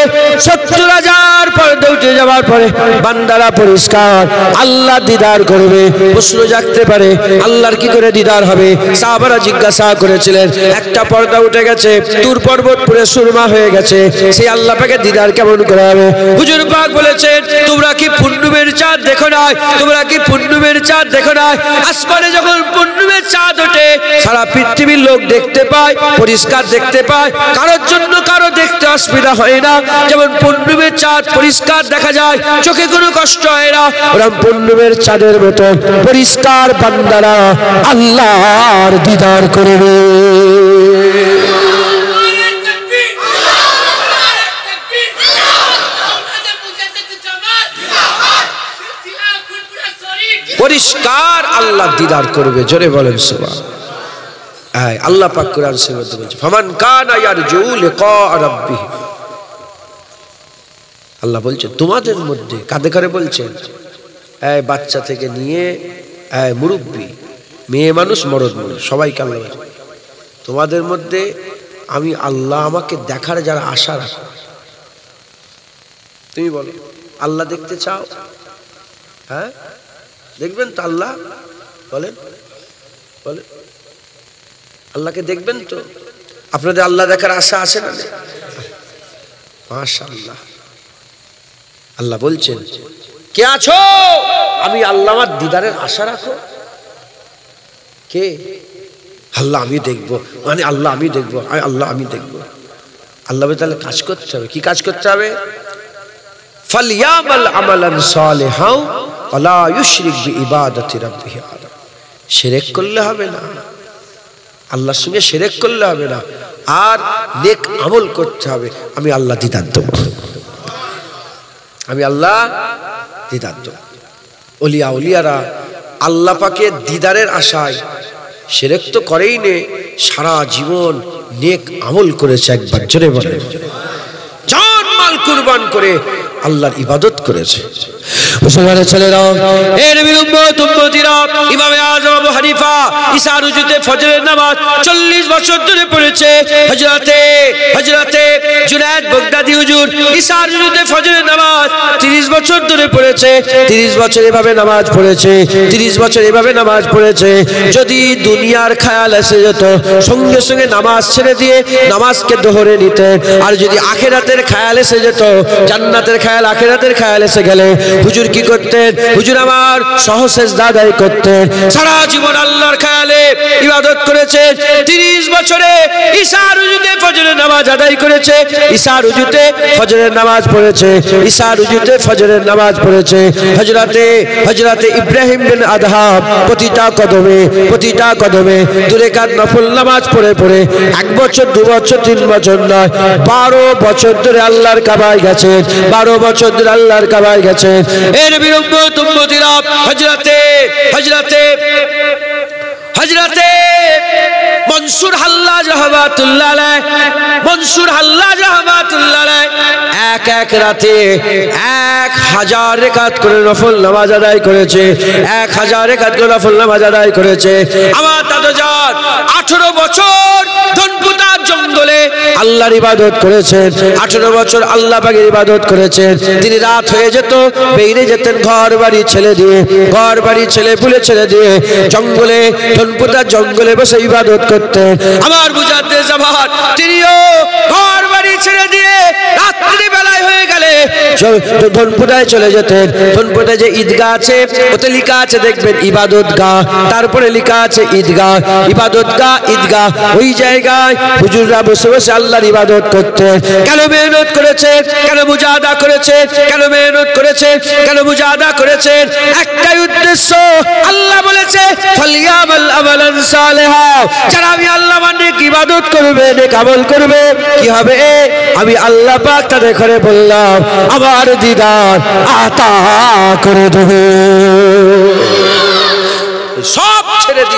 70,000 পর্দা উঠে যাওয়ার পরে বান্দারা পরিষ্কার, আল্লাহ দিদার করবে। প্রশ্ন জাগতে পারে আল্লাহর কি করে দিদার হবে? সাহাবারা জিজ্ঞাসা করেছিলেন, একটা পর্দা উঠে গেছে, তুর পর্বত পুরো সুরমা হয়ে গেছে, সেই আল্লাহ পাকে দিদার কেমন করে হবে? হুজুর পাক বলেছেন, তোমরা কি পূর্ণিমের চাঁদ দেখো না? তোমরা কি পূর্ণিমের চাঁদ দেখো না? আসমানে যখন পূর্ণিমের চাঁদ ওঠে সারা পৃথিবীর লোক দেখতে পায়, পরিষ্কার দেখতে পায়, কারোর জন্য কারো দেখতে অসুবিধা হয় না। যেমন পূর্ণিমের চাঁদ পরিষ্কার দেখা যায়, চোখে কোনো কষ্ট হয় না, ওরকম পূর্ণিমের চাঁদের মতো পরিষ্কার বান্দারা আল্লাহর দিদার করবে। পরিষ্কার আল্লাহ দিদার করবে। জোরে বলেন সুবহানাল্লাহ। আল্লাহ পাক কোরআন শরীফের মধ্যে বলছে, ফামান কানা ইয়ারজু লিকা রাব্বিহি। আল্লাহ বলছে তোমাদের মধ্যে, কাঁধে করে বলছেন, বাচ্চা থেকে নিয়ে মুরব্বী, মেয়ে মানুষ, মরদ মানুষ, সবাইকে আল্লাহ বলছে তোমাদের মধ্যে আমি আল্লাহ আমাকে দেখার যারা আশা রাখো। তুমি বলো আল্লাহ দেখতে চাও? হ্যাঁ দেখবেন তো আল্লাহ? বলেন বলেন, আল্লাহকে দেখবেন তো? আপনাদের আল্লাহ দেখার আশা আছে না? মাশাআল্লাহ। আল্লাহ বলছেন কে আছো? আমি আল্লাহ আমার দিদারের আশা রাখো। কে? আল্লাহ আমি দেখবো, মানে আল্লাহ আমি দেখবো, আল্লাহ আমি দেখবো। আল্লাহ তাহলে কাজ করতে হবে। কি কাজ করতে হবে? ফালইয়ামাল আমালান সালিহাও ওয়ালা ইউশরিক বিইবাদাতি রাব্বিহি আহাদা। শিরক করলে হবে না, আল্লাহর সঙ্গে শিরক করলে হবে না, আর নেক আমল করতে হবে। আমি আল্লাহ দিদার দেব, আমি আল্লাহ দিদার দেব। ওলিয়া উলিয়ারা আল্লাহ পাকের দিদারের আশায় শিরক তো করেই নে, সারা জীবন নেক আমল করেছে। একবার জোরে বলে, জান মাল কুরবান করে আল্লাহর ইবাদত করেছে। মুসলমানের ছেলেরা, এর উম্মত উম্মতিরা, ইমামে আযম আবু হানিফা ইশার উজুতে ফজরের নামাজ 40 বছর ধরে পড়েছে। হযরতে জুনায়েদ বাগদাদি হুজুর ইশার উজুতে ফজরের নামাজ 30 বছর ধরে পড়েছে। 30 বছর এভাবে নামাজ পড়েছে, 30 বছর এভাবে নামাজ পড়েছে। যদি দুনিয়ার খেয়াল এসে যেত সঙ্গে সঙ্গে নামাজ ছেড়ে দিয়ে নামাজকে দোহরে নিতেন। আর যদি আখিরাতের খেয়াল এসে যেত, জান্নাতের খেয়াল, আখিরাতের খেয়াল এসে গেলে হুজুর কি করতেন? হুজুর আমার সহসেজদা আদায় করতেন। সারা জীবন আল্লাহর খেয়ালে ইবাদত করেছেন। 30 বছরে ইশার উজুতে ফজরের নামাজ আদায় করেছে, ইশার উজুতে ফজরের নামাজ পড়েছে, ইশার উজুতে ফজরের নামাজ পড়েছে। হযরতে ইব্রাহিম বিন আদহাম প্রতিটা কদমে 2 রাকাত নফল নামাজ পড়ে 1 বছর 2 বছর 3 বছর নয়, 12 বছর ধরে আল্লাহর কাবায় গেছেন। 12 বছর ধরে আল্লাহর কাবায় গেছেন। এর বিরুদ্ধে উম্মতিরা হযরতে মনসুর হাল্লাজ রাহমাতুল্লাহ আলাইহি, মনসুর হাল্লাজ রাহমাতুল্লাহ আলাইহি এক রাতে 1000 রাকাত করে নফল নামাজ আদায় করেছে। 1000 রাকাত করে নফল নামাজ আদায় করেছে। আমার দাদাজান 18 বছর ধনপুতার জঙ্গলে আল্লাহর ইবাদত করেছেন। 18 বছর আল্লাহ পাকের ইবাদত করেছেন। তিনি রাত হয়ে যেত বেরিয়ে যেতেন ঘর বাড়ি ছেড়ে ছেলে পুলে ছেড়ে দিয়ে জঙ্গলে, ধনপুতার জঙ্গলে বসে ইবাদত করতেন। আমার বুঝাতে যাবার তিনিও ঘর বাড়ি ছেড়ে দিয়ে রাত্রি বেলায় হয়ে গেলে ধনপুতায় চলে যেতেন। ধনপুতায় যে ঈদগাহ আছে ওতে লেখা আছে দেখবেন ইবাদত গাহ, তারপরে লেখা আছে ঈদগাহ, ইবাদত গাহ, ঈদগাহ। ওই জায়গায় হুজুররা বসে বসে আল্লাহর ইবাদত করতেন। কেন মেহনত করেছেন? কেন মুজাহাদা করেছেন? কেন মেহনত করেছেন? কেন মুজাহাদা করেছেন? একটাই উদ্দেশ্য, আল্লাহ বলেছে ফালিয়ামাল আমালান সালিহা, যারা আমি আল্লাহ মানে ইবাদত করবে, নেক আমল করবে, কি হবে? আমি আল্লাহ পাক তাদের ঘরে বললাম আমার দিদার আতা করে দেবে। সব ছেড়ে দিয়ে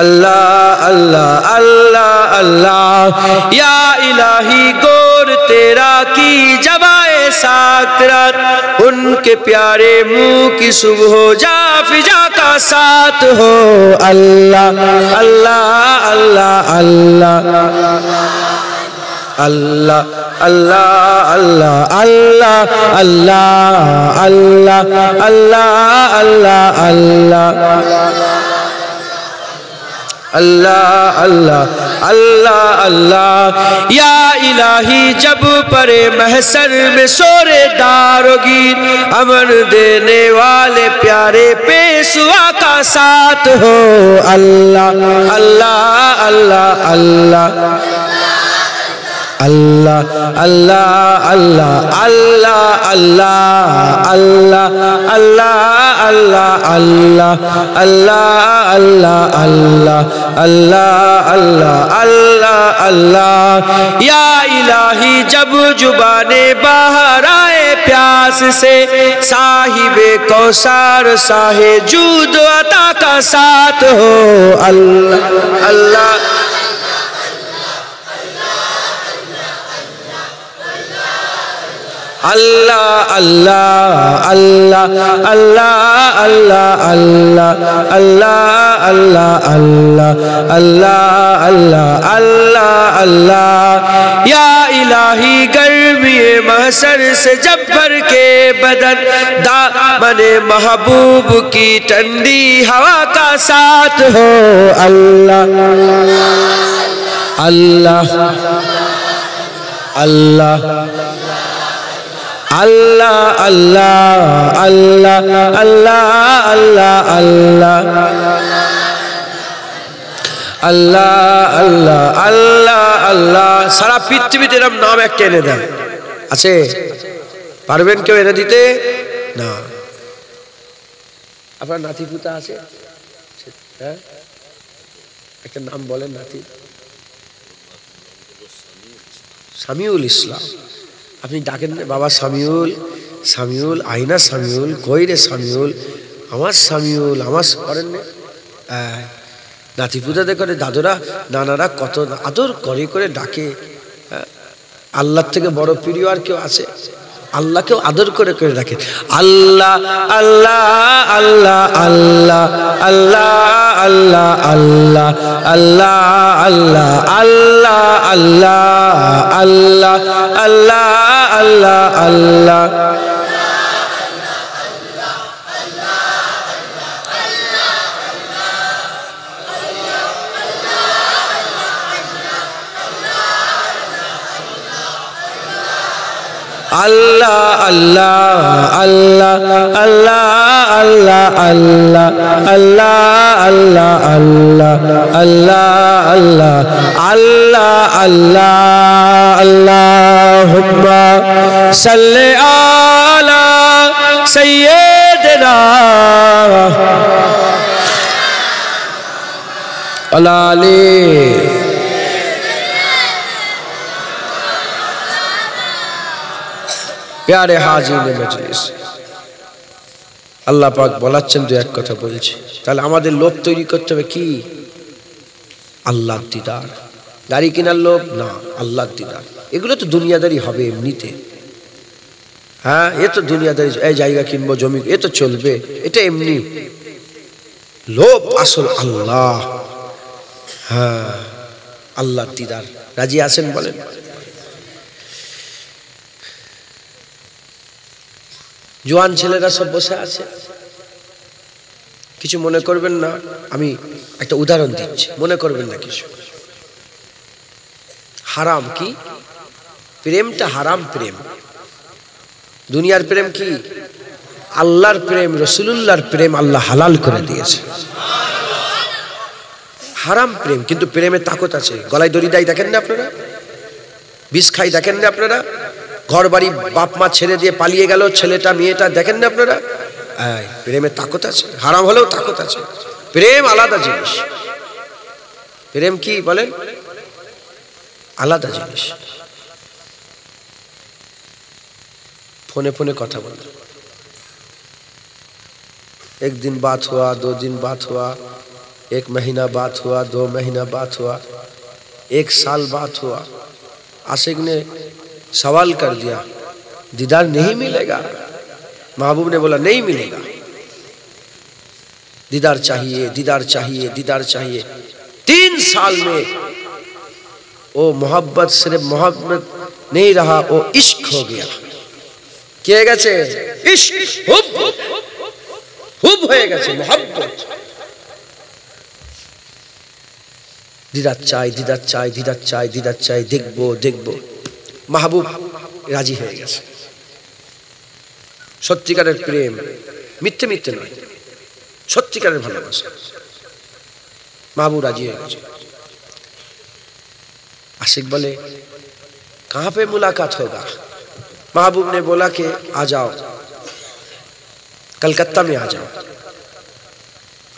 अल्लाह अल्लाह अल्लाह अल्लाह या इलाही गोर तेरा की जवाए साकरत उनके प्यारे मुँह की सुबह जा फिजा का साथ हो अल्लाह अल्लाह अल्लाह अल्लाह अल्लाह अल्लाह अल्लाह अल्लाह अल्लाह अल्लाह अल्लाह अल्लाह अल्लाह अल्लाह अल्लाह अल्लाह या इलाही जब परे महसर में सोरे दारोगीर अमन देने वाले प्यारे पेशवा का साथ हो अल्लाह अल्लाह अल्लाह अल्लाह अल्लाह अल्लाह अल्लाह अल्लाह अल्लाह अल्लाह अल्लाह अल्लाह अल्लाह अल्लाह अल्लाह अल्लाह अल्लाह अल्लाह अल्लाह या इलाही जब जुबाने बाहर आए प्यास से साहिबे कौसार साहे जूद अता का साथ हो अल्लाह अल्लाह अल्लाह अल्लाह अल्लाह अल्लाह अल्लाह अल्लाह अल्लाह अल्लाह अल्लाह अल्लाह अल्लाह अल्लाह या इलाही गर्मी महशर से जब भर के बदन दामने महबूब की ठंडी हवा का साथ हो अल्लाह अल्लाह अल्लाह अल्लाह अल्लाह अल्लाह अल्लाह अल्लाह अल्लाह अल्लाह अल्लाह अल्लाह अल्लाह सारा पृथ्वीते एरকম नाम একটা এনে দেন আছে পারবেন কেউ এনে দিতে না আপনার নাতি পুতা আছে হ্যাঁ একটা নাম বলেন নাতি সামিউল ইসলাম আপনি ডাকেন বাবা সামিউল সামিউল আইনা সামিউল কই রে সামিউল আমার করেন না নাতিপুতাদের করে দাদুরা নানারা কত আদর করে ডাকে আল্লাহর থেকে বড় প্রিয় আর কেউ আছে আল্লাহকেও আদর করে ডাকে আল্লাহ আল্লাহ আল্লাহ আল্লাহ আল্লাহ আল্লাহ আল্লাহ আল্লাহ আল্লাহ আল্লাহ আল্লাহ আল্লাহ আল্লাহ আল্লাহ Allah Allah Allah Allah Allah Allah Allah Allah Allah Allah Allah Allah Allahumma salli ala sayyidina ala ali प्यारे हाजिर मजलिस আল্লাহ পাক বলাচ্ছেন দুই এক কথা বলছি তাহলে আমাদের লোভ তৈরি করতে হবে কি আল্লাহর দিদার দাড়ি কেনার লোভ না আল্লাহর দিদার এগুলো তো দুনিয়াদারি হবে এমনিতে হ্যাঁ এ তো দুনিয়াদারি এই জায়গা কিনবো জমি এ তো চলবে এটা এমনি লোভ আসল আল্লাহ হ্যাঁ আল্লাহর দিদার রাজি আছেন বলেন জোয়ান ছেলেরা সব বসে আছে কিছু মনে করবেন না আমি একটা উদাহরণ দিচ্ছি মনে করবেন না কিছু হারাম কি প্রেমটা হারাম প্রেম দুনিয়ার প্রেম কি আল্লাহর প্রেম রাসূলুল্লাহর প্রেম আল্লাহ হালাল করে দিয়েছে হারাম প্রেম কিন্তু প্রেমে তাকত আছে গলায় দড়ি দেয় দেখেন না আপনারা বিষ খাই দেখেন না আপনারা ঘর বাড়ি বাপ মা ছেড়ে দিয়ে পালিয়ে গেল ছেলেটা মেয়েটা দেখেন না আপনারা প্রেমে তাকত আছে হারাম হলেও তাকত আছে প্রেম আলাদা জিনিস প্রেম কি বলেন আলাদা জিনিস फोने फोने কথা বলতে एक दिन बात हुआ 2 दिन बात हुआ 1 महीना बात हुआ, 2 महीना बात हुआ, 1 साल बात हुआ। आशिक ने सवाल कर दिया, दीदार नहीं मिलेगा? महबूब ने बोला नहीं मिलेगा, दीदार चाहिए, दीदार चाहिए, दीदार चाहिए। 3 साल में वो मोहब्बत सिर्फ मोहब्बत नहीं रहा, वो इश्क हो गया। क्या গেছে? इश्क, हुब हुब হয়ে গেছে, मोहब्बत। दीदार চাই, दीदार চাই, दीदार চাই, दीदार চাই, দেখবো দেখবো। महबूब রাজি হয়ে গেছে। সত্যিকারের প্রেম, মিথ্যে মিথ্যে নয়, সত্যিকারের ভালোবাসা। महबूब রাজি হয়ে গেছে। आशिक बोले कहां पे मुलाकात होगा? महबूब ने बोला कि आ जाओ, कलकत्ता में आ जाओ,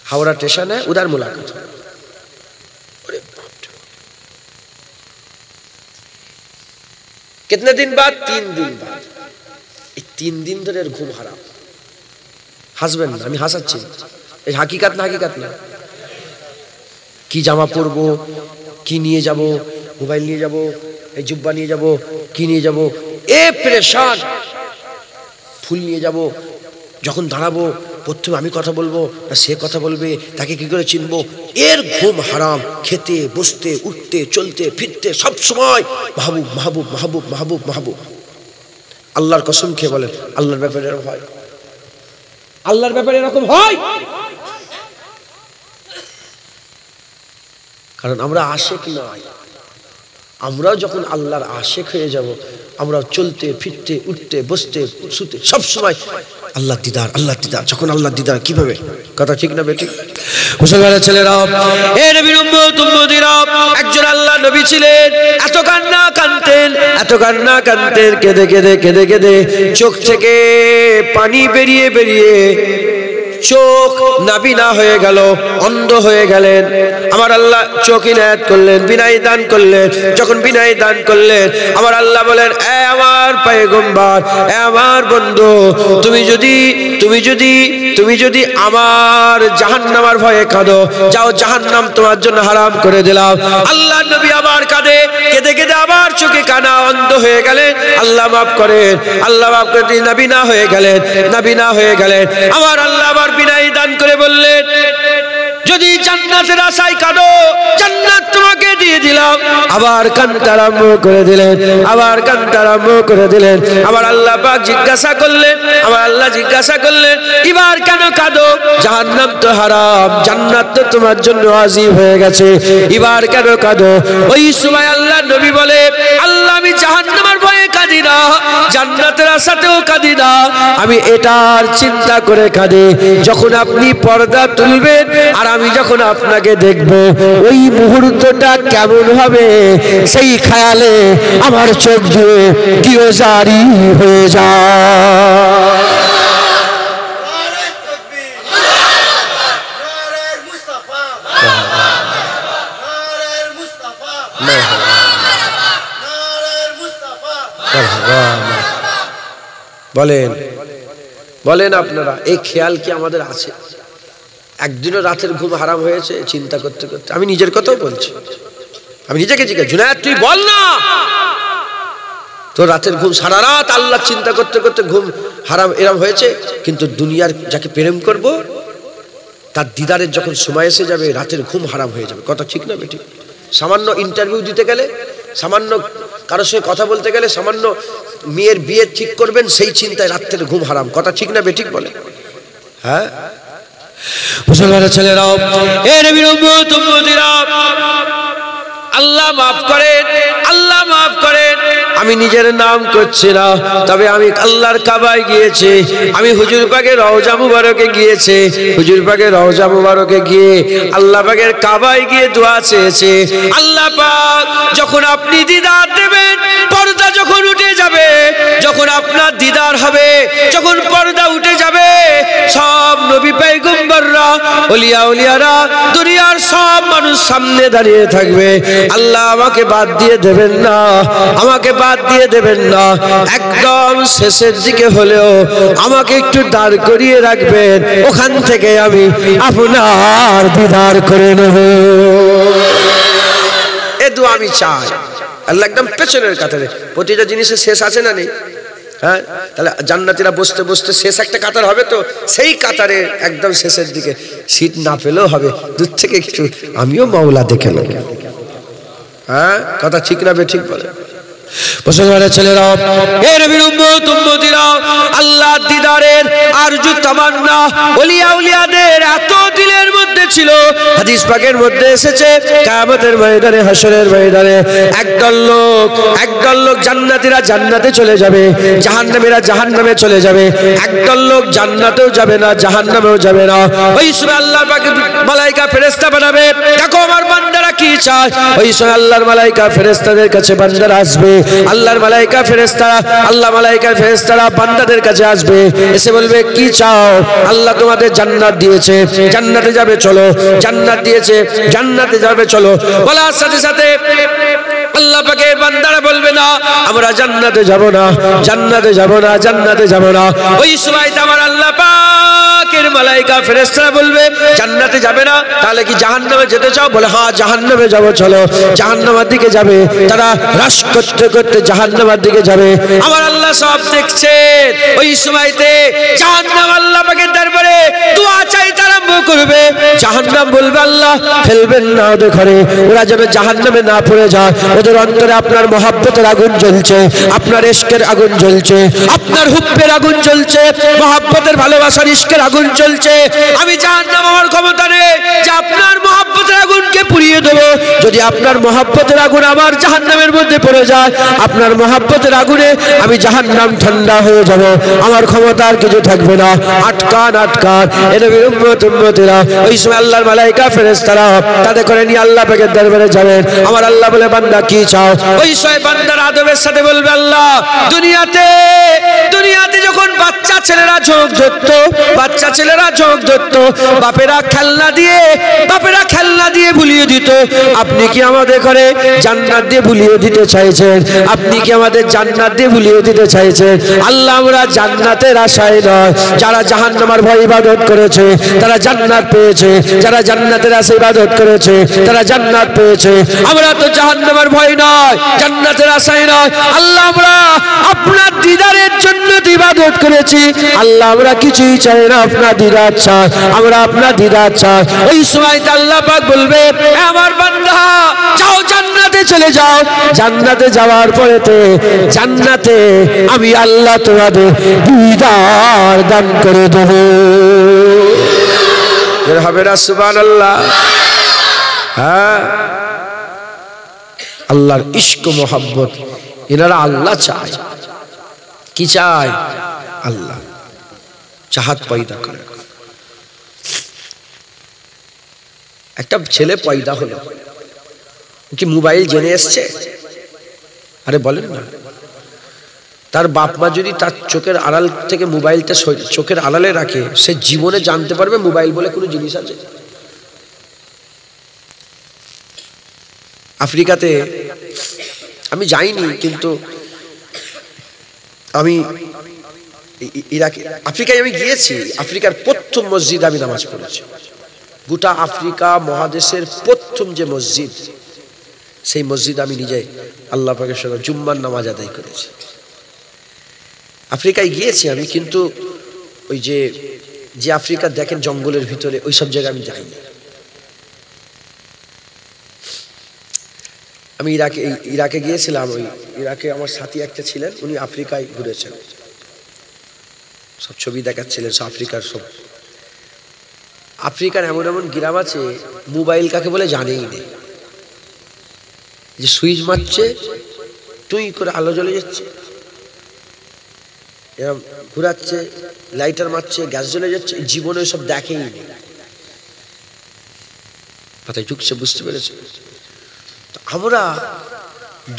हावड़ा स्टेशन है, उधर मुलाकात हो। कितने दिन बाद? 3 दिन बाद। 3 दिन धरे घुम हाराम। হাসবেন না, আমি হাসাচ্ছি, এই হাকিকাত না, হাকিকাত না। কি জামা পরবো, কি নিয়ে যাব, মোবাইল নিয়ে যাব, এই জুব্বা নিয়ে যাব, কি নিয়ে যাব, এ পরেশান। ফুল নিয়ে যাব, যখন দাঁড়াবো প্রথমে আমি কথা বলবো না সে কথা বলবে, তাকে কি করে চিনবো, এর ঘুম হারাম। খেতে বসতে উঠতে চলতে ফিরতে সব সময় মাহবুব মাহবুব মাহবুব মাহবুব মাহবুব। আল্লাহর কসম খেয়ে বলেন, আল্লাহর ব্যাপারে এরকম হয়? আল্লাহর ব্যাপারে এরকম হয়? কারণ আমরা আশিক নয়। আমরাও যখন আল্লাহর আশিক হয়ে যাব, আমরা চলতে ফিরতে উঠতে বসতে শুতে সব সময় আল্লাহ দিদার, আল্লাহ দিদার। যখন আল্লাহ দিদার কিভাবে, কথা ঠিক না বেঠিক? মুসলমানের ছেলেরা, এ নবীর উম্মত উম্মতিরা, একজন আল্লাহ নবী ছিলেন, এত কান্না কাঁদতেন, এত কান্না কাঁদতেন, কেঁদে কেঁদে কেঁদে কেঁদে চোখ থেকে পানি বেরিয়ে বেরিয়ে চোখ নাবিনা হয়ে গেল, অন্ধ হয়ে গেলেন। আমার আল্লাহ চোখ ইনায়াত করলেন, বিনাই দান করলেন। যখন বিনাই দান করলেন, আমার আল্লাহ বলেন, এ আমার পয়গম্বর, এ আমার বন্ধু, তুমি যদি আমার জাহান্নামের ভয়ে কাঁদো, যাও জাহান্নাম তোমার জন্য হারাম করে দিলাম। আল্লাহ নবী আবার কাঁদে, কেঁদে কেঁদে আবার চোখে কানা, অন্ধ হয়ে গেলেন। আল্লাহ মাফ করেন, আল্লাহ মাফ করে দিয়ে নাবিনা হয়ে গেলেন, নাবিনা হয়ে গেলেন। আমার আল্লাহ আবার বিনাই দান করে বললেন, যদি জান্নাতের আশায় কাঁদো, জান্নাত তোমাকে দিয়ে দিলাম। আবার কান্না আরম্ভ করে দিলেন, আবার কান্না আরম্ভ করে দিলেন। আবার আল্লাহ পাক জিজ্ঞাসা করলেন, আমার আল্লাহ জিজ্ঞাসা করলেন, এবার কেন কাঁদো? জাহান্নাম তো হারাম, জান্নাত তো তোমার জন্য ওয়াজিব হয়ে গেছে, এবার কেন কাঁদো? ওই সময় আল্লাহ নবী বলে, আল্লাহ আমি জাহান্নামের ভয়ে কাঁদি না, জান্নাতের আশাতেও কাঁদি না, আমি এটার চিন্তা করে কাঁদি, যখন আপনি পর্দা তুলবেন আর আমি যখন আপনাকে দেখব, ওই মুহূর্তটা কেমন হবে, সেই খেয়ালে আমার চোখ দিয়ে দিও জারি হয়ে যায়। বলেন বলেন আপনারা, এই খেয়াল কি আমাদের আছে? একদিনও রাতের ঘুম হারাম হয়েছে চিন্তা করতে করতে? আমি নিজের কথাও বলছি, আমি নিজেকে জিজ্ঞাসা, জুনায়েদ তুই বল না, তো রাতের ঘুম সারা রাত আল্লাহ চিন্তা করতে করতে ঘুম হারাম এরম হয়েছে? কিন্তু দুনিয়ার যাকে প্রেম করব, তার দিদারের যখন সময় এসে যাবে, রাতের ঘুম হারাম হয়ে যাবে। কথা ঠিক না বেঠিক? সামান্য ইন্টারভিউ দিতে গেলে, সামান্য কারোর সঙ্গে কথা বলতে গেলে, সামান্য মেয়ের বিয়ে ঠিক করবেন, সেই চিন্তায় রাতের ঘুম হারাম। কথা ঠিক না বেঠিক বলে? হ্যাঁ, মুসলমানের ছেলেরাও, এ নবীর উম্মত উম্মতিরা, আল্লাহ মাফ করেন, আল্লাহ মাফ করেন। আমি নিজের নাম করছি না, তবে আমি আল্লাহর কাবায় গিয়েছি, আমি হুজুর পাকের রওজা মুবারকে গিয়েছি, হুজুর পাকের রওজা মুবারকে গিয়ে আল্লাহ পাকের কাবায় গিয়ে দোয়া চেয়েছি। আল্লাহ পাক যখন আপনি দিদার দেবেন, পর্দা যখন উঠে যাবে, যখন আপনার দিদার হবে, যখন পর্দা উঠে যাবে, সব নবী পয়গম্বররা ওলিয়া উলিয়ারা দুনিয়ার সব মানুষ সামনে দাঁড়িয়ে থাকবে, আল্লাহ আমাকে বাদ দিয়ে দেবেন না, আমাকে বাদ দিয়ে দেবেন না। একদম শেষের দিকে হলেও আমাকে একটু দাঁড় করিয়ে রাখবেন, ওখান থেকে আমি আপনার দিদার করে নেব। এ দোয়া আমি চাই। আল্লাহ একদম পেছনের কাতারে, প্রতিটা জিনিসের শেষ আছে না নেই? হ্যাঁ, তাহলে জান্নাতীরা বসতে বসতে শেষ একটা কাতার হবে, তো সেই কাতারে একদম শেষের দিকে সিট না পেলেও হবে, দূর থেকে একটু আমিও মাওলা দেখে নেব। হ্যাঁ, কথা ঠিক না? ঠিক বলে মুসলমানের ছেলেরা, এ নবীর উম্মত উম্মতিরা, আল্লাহ দিদারের আরজু তামান্না ওলিয়া উলিয়াদের এত দিলের মধ্যে ছিল। হাদিস পাকের মধ্যে এসেছে, কিয়ামতের ময়দানে, হাসরের ময়দানে একদল লোক জান্নাতীরা জান্নাতে চলে যাবে, জাহান্নামীরা জাহান্নামে চলে যাবে। একদল লোক জান্নাতেও যাবে না, জাহান্নামেও যাবে না। ওই সময় আল্লাহ পাকের মালায়েকা ফেরেশতা বানাবে, দেখো আমার বান্দারা কি চায়। ওই সময় আল্লাহর মালায়েকা ফেরেশতাদের কাছে বান্দারা আসবে, আল্লাহর মালায়েকা ফেরেশতারা, আল্লাহ মালায়েকা ফেরেশতারা বান্দাদের কাছে আসবে, এসে বলবে কি চাও? আল্লাহ তোমাদের জান্নাত দিয়েছে, জান্নাতে যাবে চলো। জান্নাত দিয়েছে, জান্নাতে যাবে চলো। বলার সাথে সাথে আল্লাহ পাকের বান্দারা বলবে না, আমরা জান্নাতে যাব না, জান্নাতে যাব না, জান্নাতে যাব না। ওই সময় আমার আল্লাহ পাকের মালায়েকা ফেরেশতারা বলবে, জান্নাতে যাবে না, তাহলে কি জাহান্নামে যেতে চাও? বলে হ্যাঁ, জাহান্নামে যাব চলো। জাহান্নামের দিকে যাবে, তারা রাশ করতে করতে জাহান্নামের দিকে যাবে। আমার আল্লাহ সব দেখছেন। ওই সময়তে জাহান্নাম আল্লাহ পাকের দরবারে দোয়া চাইতে আরম্ভ করবে। জাহান্নাম বলবে, আল্লাহ ফেলবেন না ওদের ঘরে, ওরা যেন জাহান্নামে না পড়ে যায়। ওদের অন্তরে আপনার মহব্বতের আগুন জ্বলছে, আপনার ইশকের আগুন জ্বলছে, আপনার হুব্বের আগুন জ্বলছে, মহব্বতের ভালোবাসার ইশকের আগুন জ্বলছে। আমি জাহান্নাম আমার ক্ষমতা নেই যে আপনার মহব্বতের আগুনকে পুড়িয়ে দেবো। যদি আপনার মহব্বতের আগুন আমার জাহান্নামের মধ্যে পড়ে যায়, আপনার মহব্বতের আগুনে আমি জাহান্নাম ঠান্ডা হয়ে যাব, আমার ক্ষমতা আর কিছু থাকবে না। আটকান আটকান, এ নবীর উম্মত উম্মতিরা। ওই সময় আল্লাহর মালায়েকা ফেরেশতারা তাদের করে নিয়ে আল্লাহ পাকের দরবারে যাবেন। আমার আল্লাহ বলে, বান্দা কি চাও? ওই সময় বান্দার আদবের সাথে বলবে, আল্লাহ দুনিয়াতে যখন বাচ্চা ছেলেরা ঝোঁক ধরতো, বাচ্চা ছেলেরা ঝোঁক ধরতো, বাপেরা খেলনা দিয়ে ভুলিয়ে দিত। আপনি কি আমাদের ঘরে জান্নাত দিয়ে ভুলিয়ে দিতে চাইছেন? আপনি কি আমাদের জান্নাত দিয়ে ভুলিয়ে দিতে চাইছেন? আল্লাহ, আমরা জান্নাতের আশায় নয়, যারা জাহান্নামের ভয় ইবাদত করেছে তারা জান্নাত পেয়েছে, যারা জান্নাতের আশায় ইবাদত করেছে তারা জান্নাত পেয়েছে। আমরা তো জাহান্নামের ভয় নয়, জান্নাতের আশায় নয়। আল্লাহ, আমরা আপনার দিদারের জন্য ইবাদত করেছি। আল্লাহ, আমরা কিছুই চাই না, আপনার দিদার চাই, আমরা আপনার দিদার চাই। ওই সময় আল্লাহ পাক বলবে, আমার বান্দা যাও, জান্নাতে চলে যাও। জান্নাতে যাওয়ার পরেতে জান্নাতে আমি আল্লাহ তোমাদের দিদার দান করে দেব। হবে না? সুবহানাল্লাহ। হ্যাঁ, আল্লাহর ইশক মোহাব্বত, এনারা আল্লাহ চায়। কি চায়? আল্লাহ চাহাত পয়দা করে। একটা ছেলে পয়দা হলো, কি মোবাইল জেনে এসছে? আরে বলেন না, তার বাপ মা যদি তার চোখের আড়াল থেকে মোবাইলটা চোখের আড়ালে রাখে, সে জীবনে জানতে পারবে মোবাইল বলে কোনো জিনিস আছে? আফ্রিকাতে আমি যাইনি, কিন্তু আমি আফ্রিকায় আমি গিয়েছি। আফ্রিকার প্রথম মসজিদ আমি নামাজ পড়েছি। গোটা আফ্রিকা মহাদেশের প্রথম যে মসজিদ, সেই মসজিদ আমি নিজে আল্লাহ পাকের সঙ্গে জুম্মার নামাজ আদায় করেছি। আফ্রিকায় গিয়েছি আমি, কিন্তু ওই যে আফ্রিকা দেখেন জঙ্গলের ভিতরে, ওই সব জায়গায় আমি যাইনি। আমি ইরাকে গিয়েছিলাম। ওই ইরাকে আমার সাথী একটা ছিলেন, উনি আফ্রিকায় ঘুরেছেন, সব ছবি দেখাচ্ছিলেন সব আফ্রিকার সব। আফ্রিকার এমন এমন গ্রাম আছে, মোবাইল কাকে বলে জানেই নেই। যে সুইচ মারছে, টুই করে আলো জ্বলে যাচ্ছে, এরকম ঘুরাচ্ছে, লাইটার মারছে, গ্যাস জ্বলে যাচ্ছে, জীবনে সব দেখেই নেই। মাথায় ঢুকছে, বুঝতে পেরেছে? আমরা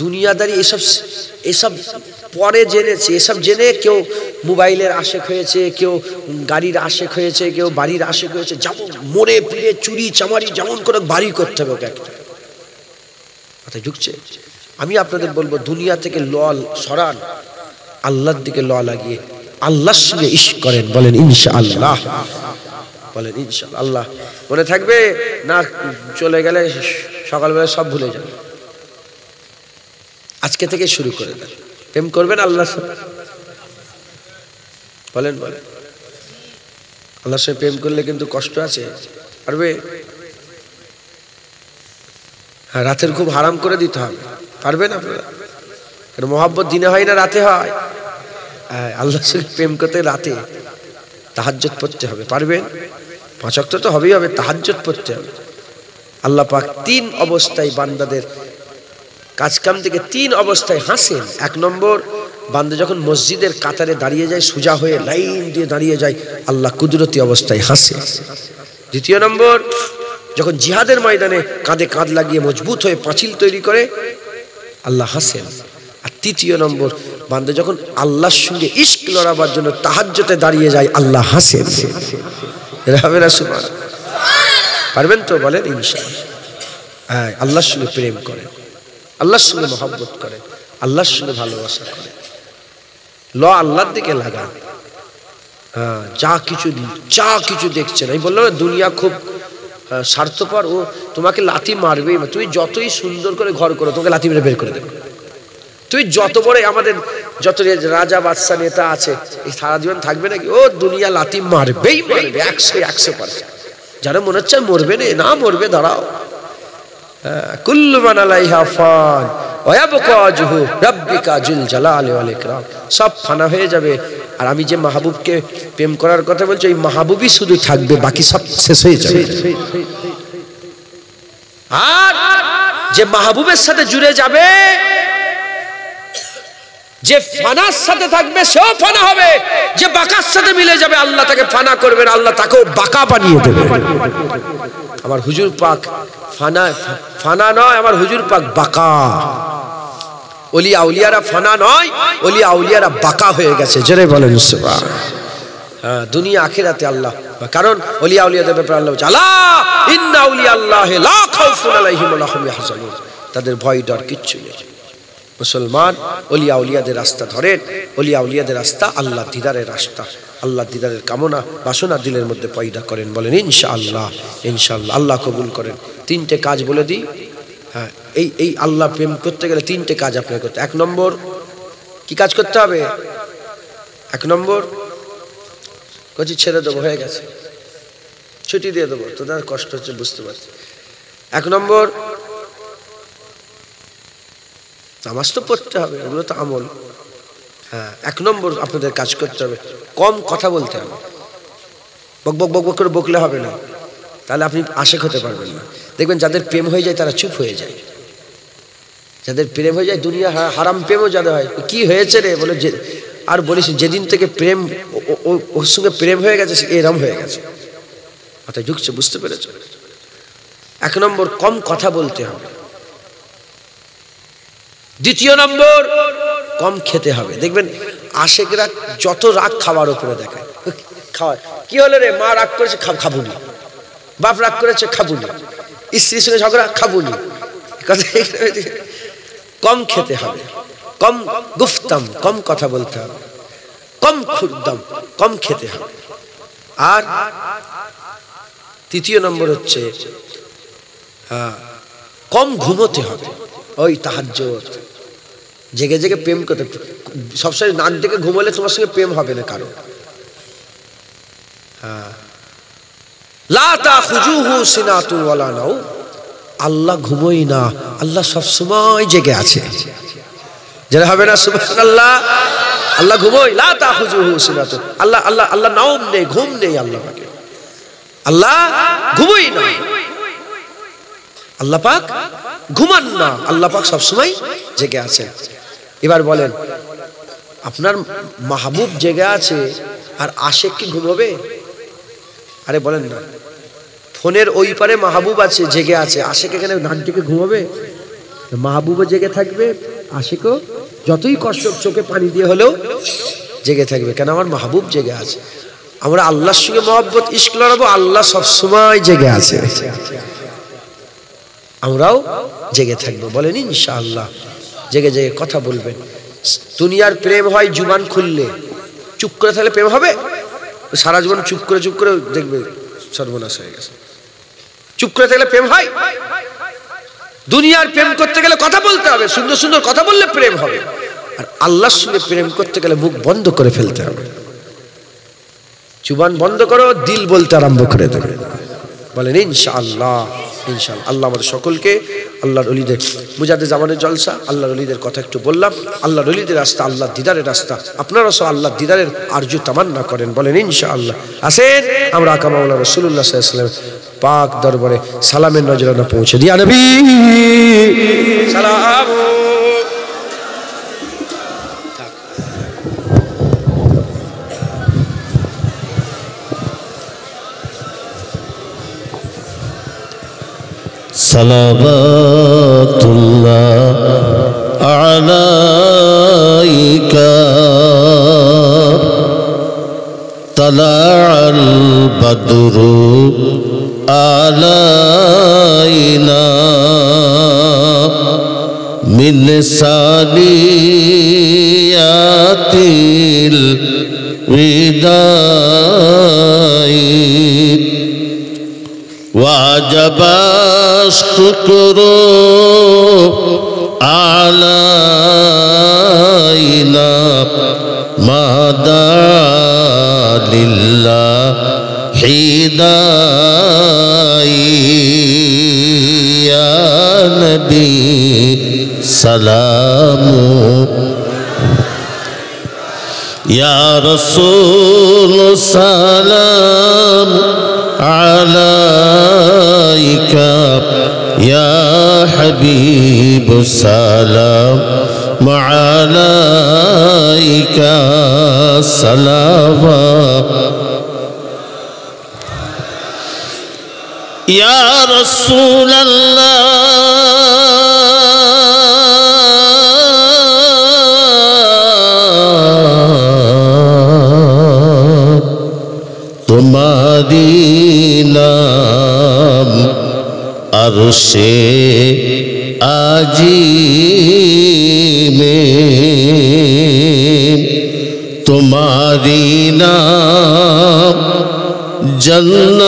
দুনিয়াদারি এসব পরে জেনেছি। এসব জেনে কেউ মোবাইলের আশেক হয়েছে, কেউ গাড়ির আশেক হয়েছে, কেউ বাড়ির আশেক হয়েছে। যেমন মরে পিড়ে চুরি চামারি যেমন করে বাড়ি করতে হবে ওকে একটা মাথায় ঢুকছে। আমি আপনাদের বলবো দুনিয়া থেকে লল সরান, আল্লাহর দিকে ল লাগিয়ে আল্লাহর সঙ্গে ইশক করেন। বলেন ইনশাআল্লাহ, বলেন ইনশাআল্লাহ। আল্লাহ মনে থাকবে না, চলে গেলে সকালবেলা সব ভুলে যাবে। আজকে থেকে শুরু করে দেন, প্রেম করবেন আল্লাহর সাথে। বলেন বলেন, আল্লাহর সাথে প্রেম করলে কিন্তু কষ্ট আছে, পারবে? হ্যাঁ, রাতের খুব হারাম করে দিতে হবে, পারবেন আপনারা? মোহাব্বত দিনে হয় না রাতে হয়। আল্লাহর সাথে প্রেম করতে রাতে তাহাজ্জুদ পড়তে হবে, পারবেন? 5 ওয়াক্ত তো হবেই হবে, তাহাজ্জুদ পড়তে হবে। আল্লাহ পাক 3 অবস্থায় বান্দাদের কাজকাম থেকে 3 অবস্থায় হাসেন। 1 নম্বর, বান্দা যখন মসজিদের কাতারে দাঁড়িয়ে যায়, সোজা হয়ে লাইন দিয়ে দাঁড়িয়ে যায়, আল্লাহ কুদরতি অবস্থায় হাসে। 2 নম্বর, যখন জিহাদের ময়দানে কাঁধে কাঁধ লাগিয়ে মজবুত হয়ে পাঁচিল তৈরি করে, আল্লাহ হাসেন। আর 3 নম্বর, বান্দা যখন আল্লাহর সঙ্গে ইশক লড়াবার জন্য তাহাজ্জুদে দাঁড়িয়ে যায়, আল্লাহ হাসেন। এরা হবে না? সুবহানাল্লাহ, পারবেন তো? বলেন ইনশাআল্লাহ। হ্যাঁ, আল্লাহর সঙ্গে প্রেম করেন, আল্লাহর সঙ্গে মহব্বত করেন, আল্লাহর সঙ্গে ভালোবাসা করেন, ল আল্লাহর দিকে লাগান। হ্যাঁ, যা কিছু দেখছেন, আমি বললাম দুনিয়া খুব স্বার্থপর, ও তোমাকে লাথি মারবেই। তুমি যতই সুন্দর করে ঘর করো, তোমাকে লাথি মেরে বের করে দেবে। তুই যত বড় আমাদের যত রাজা বাদশা নেতা আছে, এই সারা জীবন থাকবে নাকি? ও দুনিয়া লাথি মারবেই মারবে, 100%। যারা মনে হচ্ছে মরবে না, মরবে, দাঁড়াও। কুল্লু মান আলাইহা ফান ওয়া ইয়াবকা ওয়াজহু রাব্বিকা যুল জালালি ওয়াল ইকরাম। সব ফানা হয়ে যাবে, আর আমি যে মাহবুবকে প্রেম করার কথা বলছি, এই মাহবুবই শুধু থাকবে, বাকি সব শেষ হয়ে যাবে। আর যে মাহবুবের সাথে জুড়ে যাবে, যে ফানার সাথে থাকবে, সেও ফানা হবে। যে বাকার সাথে মিলে যাবে, আল্লাহ তাকে ফানা করবেন, আল্লাহ তাকেও বাকা বানিয়ে দেবে। আমার হুজুর পাক ফানা নয়, আমার হুজুর পাক বাকা। ওলিয়া আউলিয়ারা ফানা নয়, ওলিয়া আউলিয়ারা বাকা হয়ে গেছে। জোরে বলেন সুবহানাল্লাহ। হ্যাঁ, দুনিয়া আখিরাতে আল্লাহ, কারণ ওলিয়া আউলিয়াদের ব্যাপারে আল্লাহ বলছে, আলা ইন্না আউলিয়া আল্লাহি লা খাউফুন আলাইহিম ওয়া লা হুম ইয়াহজানুন। তাদের ভয় ডর কিচ্ছু নেই। মুসলমান ওলিয়া উলিয়াদের রাস্তা ধরেন। ওলিয়া উলিয়াদের রাস্তা আল্লাহ দিদারের রাস্তা। আল্লাহ দিদারের কামনা বাসনা দিলের মধ্যে পয়দা করেন। বলেন ইনশাআল্লাহ, ইনশাআল্লাহ। আল্লাহ কবুল করেন। 3টে কাজ বলে দিই। হ্যাঁ, এই আল্লাহ প্রেম করতে গেলে 3টে কাজ আপনাকে করতে। 1 নম্বর, কি কাজ করতে হবে? 1 নম্বর, কচি ছেড়ে দেবো, হয়ে গেছে, ছুটি দিয়ে দেবো, তোদের কষ্ট হচ্ছে বুঝতে পারছি। 1 নম্বর, নামাজ তো পড়তে হবে, ওগুলো তো আমল। হ্যাঁ, 1 নম্বর আপনাদের কাজ করতে হবে, কম কথা বলতে হবে। বক বক বক বক করে বকলে হবে না, তাহলে আপনি আশেক হতে পারবেন না। দেখবেন যাদের প্রেম হয়ে যায় তারা চুপ হয়ে যায়। যাদের প্রেম হয়ে যায়, দুনিয়া হারাম প্রেমও যাদের হয়, কি হয়েছে রে বলে, যে আর বলিস যেদিন থেকে প্রেম ওর সঙ্গে প্রেম হয়ে গেছে, এরম হয়ে গেছে, মাথায় ঢুকছে, বুঝতে পেরেছ? 1 নম্বর, কম কথা বলতে হবে। 2 নম্বর, কম খেতে হবে। দেখবেন আশেকরা যত রাগ খাওয়ার উপরে দেখায়। খাওয়ায় কি হলো রে, মা রাগ করেছে, খাবুনি। বাপ রাগ করেছে, খাবুনি। স্ত্রীর সঙ্গে ঝগড়া, খাবুনি। কম খেতে হবে, কম গুফতাম, কম কথা বলতে হবে, কম খুরদাম, কম খেতে হবে। আর 3 নম্বর হচ্ছে, কম ঘুমোতে হবে। ওই তাহাজ্জুদ, জেগে জেগে প্রেম করতে। সবসময় নাক ডেকে ঘুমোলে তোমার সঙ্গে প্রেম হবে না কারো। লা তাখুজুহু সিনাতু ওয়ালা নাওম। আল্লাহ ঘুমোই না, আল্লাহ সবসময় জেগে আছে। যারা হবে না সুবহানাল্লাহ। আল্লাহ ঘুমোই, লা তাখুজুহু সিনাতু। আল্লাহ আল্লাহ আল্লাহ নাওম নেই, ঘুম নেই আল্লাহ পাকে। আল্লাহ ঘুমোই না, আল্লাহ পাক ঘুমান না, আল্লাহ পাক সবসময় জেগে আছে। এবার বলেন, আপনার মাহবুব জেগে আছে আর আশেক কি ঘুমোবে? আরে বলেন না, ফোনের ওই পারে মাহবুব আছে, জেগে আছে, আশেক এখানে নাক ডেকে ঘুমোবে? মাহবুবও জেগে থাকবে, আশেকও যতই কষ্ট চোখে পানি দিয়ে হলেও জেগে থাকবে, কেন আমার মাহবুব জেগে আছে। আমরা আল্লাহর সঙ্গে মহব্বত ইশক লড়াবো, আল্লাহ সবসময় জেগে আছে, আমরাও জেগে থাকবো। বলেন ইনশাআল্লাহ। জেগে জেগে কথা বলবেন। দুনিয়ার প্রেম হয় জুবান খুললে, চুপ করে থাকলে প্রেম হবে? সারা জীবন চুপ করে দেখবে সর্বনাশ হয়ে গেছে। চুপ করে থাকলে প্রেম হয়? দুনিয়ার প্রেম করতে গেলে কথা বলতে হবে, সুন্দর সুন্দর কথা বললে প্রেম হবে। আর আল্লাহর সঙ্গে প্রেম করতে গেলে মুখ বন্ধ করে ফেলতে হবে। জুবান বন্ধ করো, দিল বলতে আরম্ভ করে দেবে। বলেন ইনশাআল্লাহ। ইনশাআল্লাহ। আল্লাহ আমাদের সকলকে আল্লাহর ওলিদের মুজাদ্দে জামানের জলসা, আল্লাহর ওলিদের কথা একটু বললাম, আল্লাহর ওলিদের রাস্তা, আল্লাহর দিদারের রাস্তা, আপনারা সব আল্লাহর দিদারের আরজু তামান্না করেন। বলেন ইনশাআল্লাহ। আসেন আমরা আকা মাওলানা রাসূলুল্লাহ সাল্লাল্লাহু আলাইহি ওয়াসাল্লাম পাক দরবারে সালামের নজরানা পৌঁছে দিয়া নবী সালাম। সালাওয়াতুল্লাহ আলাইকা তালাআল বদরু আলাইনা মিন সানিয়াতিল বিদাই ওয়াজব الشكر علينا ما دعا لله داعي يا نبي سلام يا رسول سلام عليك يا حبيب سلام عليك صلوات يا رسول الله तुम्हारी नाम अर्शे आजी में तुम्हारी नाम जन्नत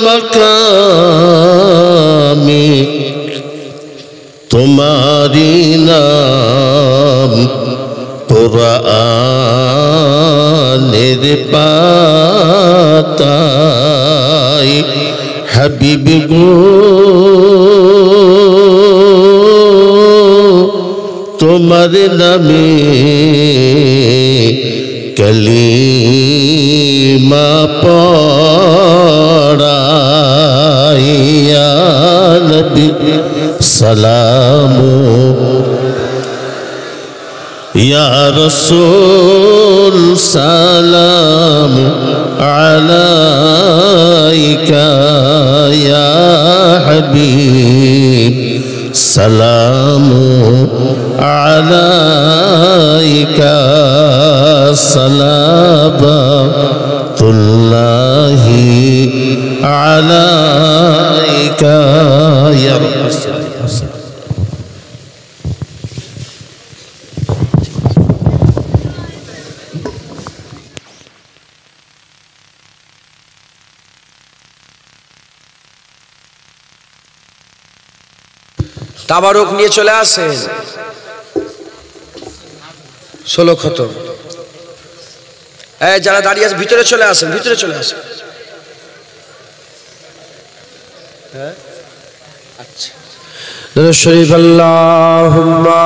मकामी तुम्हारी नाम कुरानेर पाताय हबीब गो तुम्हार नामे कलीमा पढ़ाय या नबी सलाम या रसूल सलाम अलैका या हबीब सलाम अलैका सलावतुल्लाहि अलैका या रसूल। তাবারক নিয়ে চলে আসেন 16 খতম। যারা দাঁড়িয়ে আছে ভিতরে চলে আসেন, ভিতরে চলে আসেন। হ্যাঁ আচ্ছা। দরুদ শরীফ আল্লাহুম্মা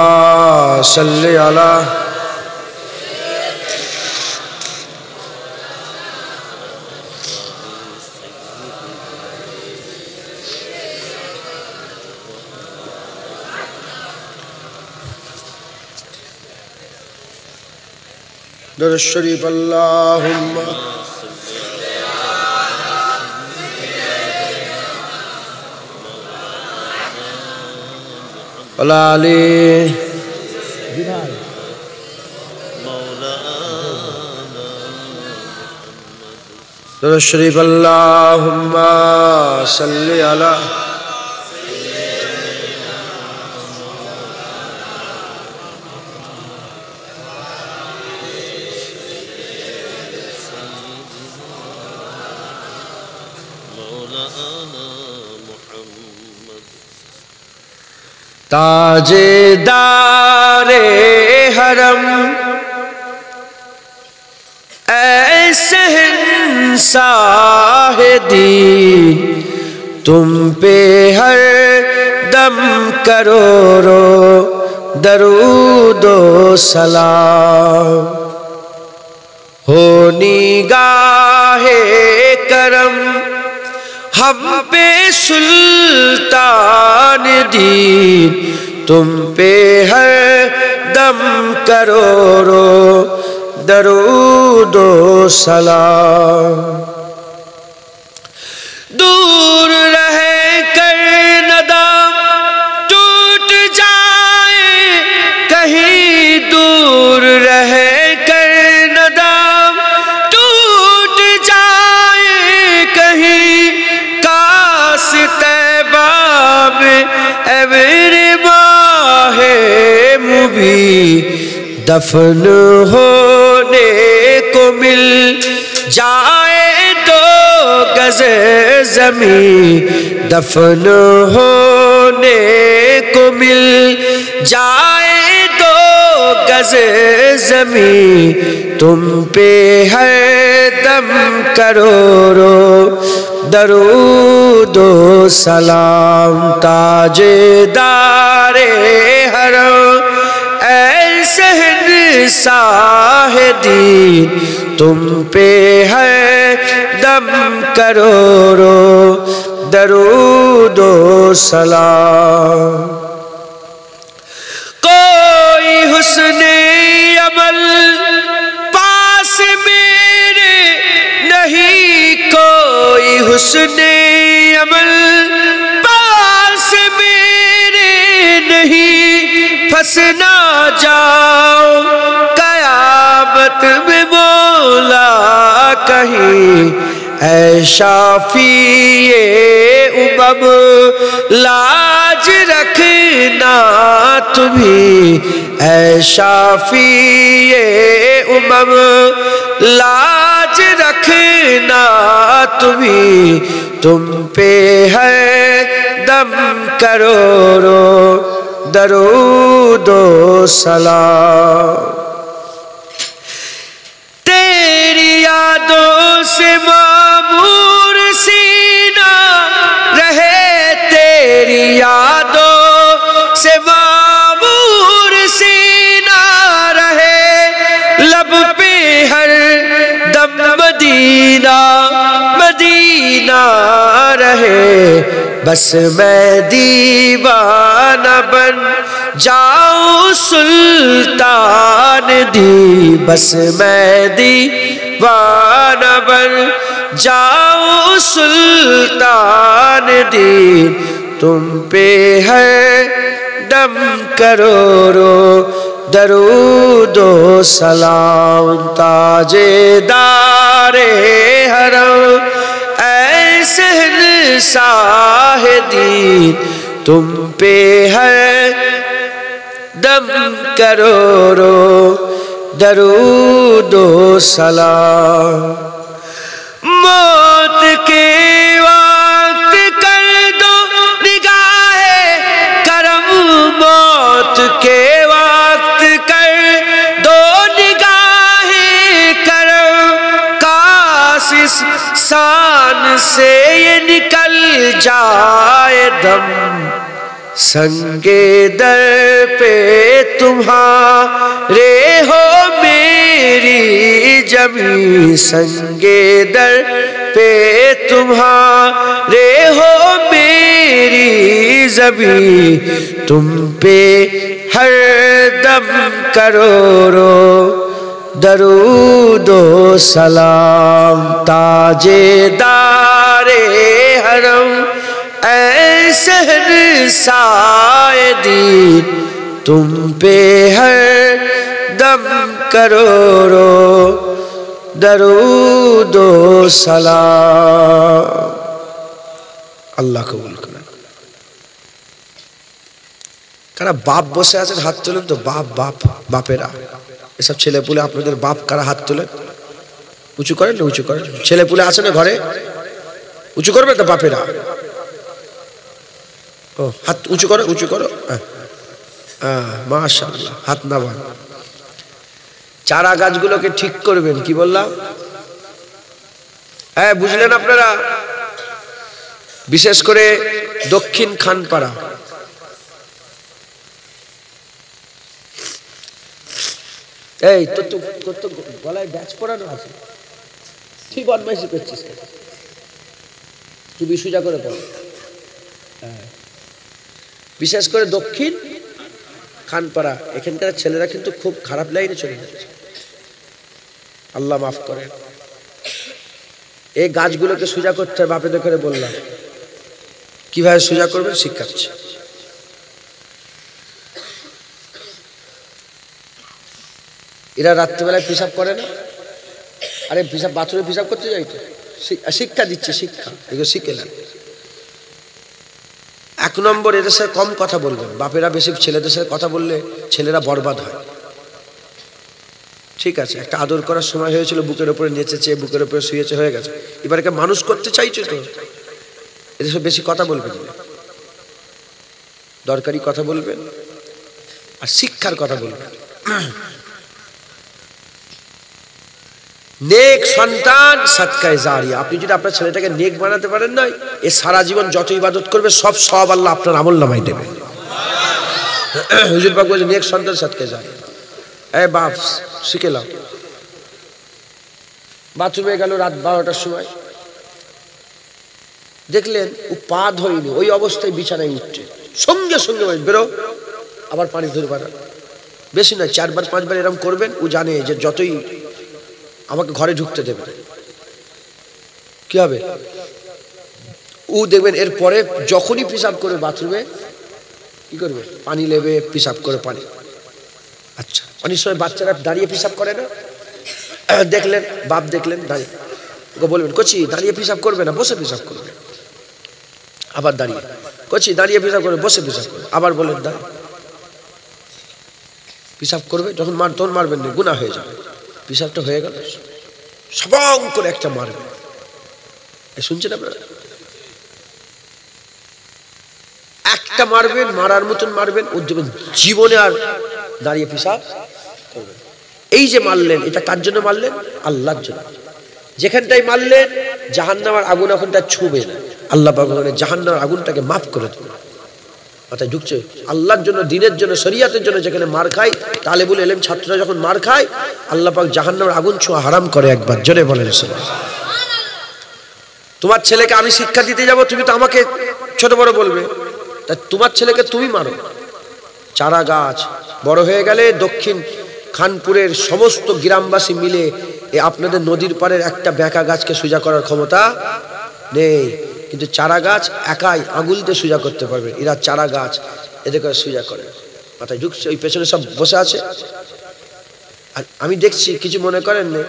সাল্লি আলা दरुद शरीफ अल्लाहुम्मा दुरूद शरीफ अल्लाहुम्मा सल्ली अला ताजेदारे हरम ऐसे साहिदीन तुम पे हर दम करोड़ो दरूदो सलाम हो निगाहे करम हम पे सुल्तान दीन तुम पे हर दम करोड़ो दरूदो सलाम दूर रहे कर नदाम टूट जाए कहीं दूर रहे कर नदाम टूट जाए कहीं काश तैबा में एवरे माहे मुबी दफन होने को मिल जाए दो गज ज़मीं दफन होने को मिल जाए दो गज ज़मीं तुम पे हर दम करोड़ो दरूदो सलाम ताजेदारे हरम साहिदीन तुम पे है दम करोड़ो दरूदो सलाम कोई हुस्ने अमल पास मेरे नहीं कोई हुस्ने अमल पास मेरे नहीं फंस ना जाओ कयामत में मौला कहीं ऐ शाफिए उमम लाज रखना तुम्हीं ऐ शाफिए उमम लाज रखना तुम्हीं तुम पे है दम करोड़ो दरूदो सलाम तेरी यादों से मामूर सीना रहे तेरी यादों से मामूर सीना रहे लब पे हर दम मदीना मदीना रहे बस मैं दीवाना बन जाऊं सुल्तान दी बस मैं दीवाना बन जाऊं सुल्तान दी तुम पे है दम करोड़ो दरूदो सलाम ताजेदारे हरम ऐसे साहिदीन तुम पे है दम करोड़ो दरूदो सलाम मौत के वक्त कर दो निगाहे करम मौत के वक्त कर दो निगाहे करम काश इस शान से ये निकल जाए दम संगे दर पे तुम्हारे हो मेरी जमी संगे दर पे तुम्हारे हो मेरी जमी तुम पे हर दम करोड़ो दरूदो सलाम ताजेदारे हरम ऐसे सायदीन तुम पे हर दम करोड़ो দরুদ ও সালাম। আল্লাহ কবুল করেন। কারা বাপ বসে আছেন হাত তোলেন তো? বাপ বাপ বাপেরা, এসব ছেলে পুলে আপনাদের বাপ কারা হাত তোলেন? উঁচু করেন না? উঁচু করেন। ছেলে পুলে আছে না ঘরে? উঁচু করবে তো বাপেরা। ও হাত উঁচু করো, উঁচু করো। মাশাআল্লাহ, হাত নামান। চারা গাছগুলোকে ঠিক করবেন, কি বললাম? হ্যাঁ বুঝলেন আপনারা? বিশেষ করে দক্ষিণ খানপাড়া, এই তোর তো গলায় ব্যাচ পড়ানো আছে, তুই বদমাইশি করছিস, তুই সোজা করে পড়। বিশেষ করে দক্ষিণ খানপাড়া, এখানকার ছেলেরা কিন্তু খুব খারাপ লাইনে চলে যাচ্ছে, আল্লাহ মাফ করেন। এই গাছগুলোকে সোজা করতে হবে, বাপেদের করে বললাম কিভাবে সোজা করবেন শিখাচ্ছে। এরা রাত্রিবেলায় পেশাব করে না? আরে পেশাব, বাথরুমে পেশাব করতে যাই তো, শিক্ষা দিচ্ছে, শিক্ষা, এগুলো শিখে নেন। এক নম্বর, এদের সাথে কম কথা বলবেন। বাপেরা বেশি ছেলেদের সাথে কথা বললে ছেলেরা বরবাদ হয়। ঠিক আছে, একটা আদর করার সময় হয়েছিল, বুকের উপরে নেচেছে, বুকের উপরে শুয়েছে, হয়ে গেছে। এবার একে মানুষ করতে চাইছে তো, এদের সাথে বেশি কথা বলবেন না, দরকারি কথা বলবেন আর শিক্ষার কথা বলবেন। নেক সন্তান সাদকায়ে জারিয়া। আপনি যদি আপনার ছেলেটাকে নেক বানাতে পারেন না, এ সারা জীবন যত ইবাদত করবে সব আল্লাহ আপনার আমল নামায় দেবে। হুজুর পাক বলে নেক সন্তান সাদকায়ে জারিয়া। এই বাপ শিখে লাও। বাথরুমে গেল রাত 12টার সময়, দেখলেন ও পা ধোয়নি, ওই অবস্থায় বিছানায় উঠছে, সঙ্গে সঙ্গে বেরো, আবার পানি ধরে বাড়ান। বেশি নয়, 4বার 5বার এরকম করবেন। ও জানে যে যতই আমাকে ঘরে ঢুকতে দেবে, কি হবে? ও দেখবেন এরপরে যখনই পেশাব করবে বাথরুমে, কি করবে? পানি নেবে, পেশাব করে পানি। আচ্ছা, অনেক সময় বাচ্চারা দাঁড়িয়ে পেশাব করে না? দেখলেন, বাপ দেখলেন দাঁড়িয়ে, ওকে বলবেন কচি দাঁড়িয়ে পেশাব করবে না, বসে পেশাব করবে। আবার দাঁড়িয়ে, কচি দাঁড়িয়ে পেশাব করবে, বসে পেশাব করবে। আবার বলেন দাঁড়িয়ে পেশাব করবে, যখন তখন মারবেন না, গুনাহ হয়ে যাবে। পেশাবটা হয়ে গেল, সবং করে একটা মারবে। শুনছেন আপনারা? একটা মারবেন, মারার মতন মারবেন, ও জীবনে আর দাঁড়িয়ে পেশাব করবেন। এই যে মারলেন, এটা কার জন্য মারলেন? আল্লাহর জন্য। যেখানটাই মারলেন জাহান্নামের আগুন এখন তার ছুবে না, আল্লাহ পাক জাহান্নামের আগুনটাকে মাফ করে দেবেন। মাথায় ঢুকছে? আল্লাহর জন্য, দিনের জন্য, শরিয়াতের জন্য যেখানে মার খায়, তালেবুল ইলম ছাত্ররা যখন মার খায়, আল্লাহ পাক জাহান্নামের আগুন ছোঁয়া হারাম করে একবার। জোরে বলেন সুবহানাল্লাহ। তোমার ছেলেকে আমি শিক্ষা দিতে যাব, তুমি তো আমাকে ছোট বড় বলবে, তাই তোমার ছেলেকে তুমি মারো। চারা গাছ বড় হয়ে গেলে দক্ষিণ খানপুরের সমস্ত গ্রামবাসী মিলে আপনাদের নদীর পাড়ের একটা বেঁকা গাছকে সোজা করার ক্ষমতা নেই, কিন্তু চারা গাছ একাই আঙুল দিয়ে সোজা করতে পারবে। এরা চারা গাছ এদের করে সোজা করে। মাথায় ঢুকছে? ওই পেছনে সব বসে আছে। আর আমি দেখছি, কিছু মনে করেন না,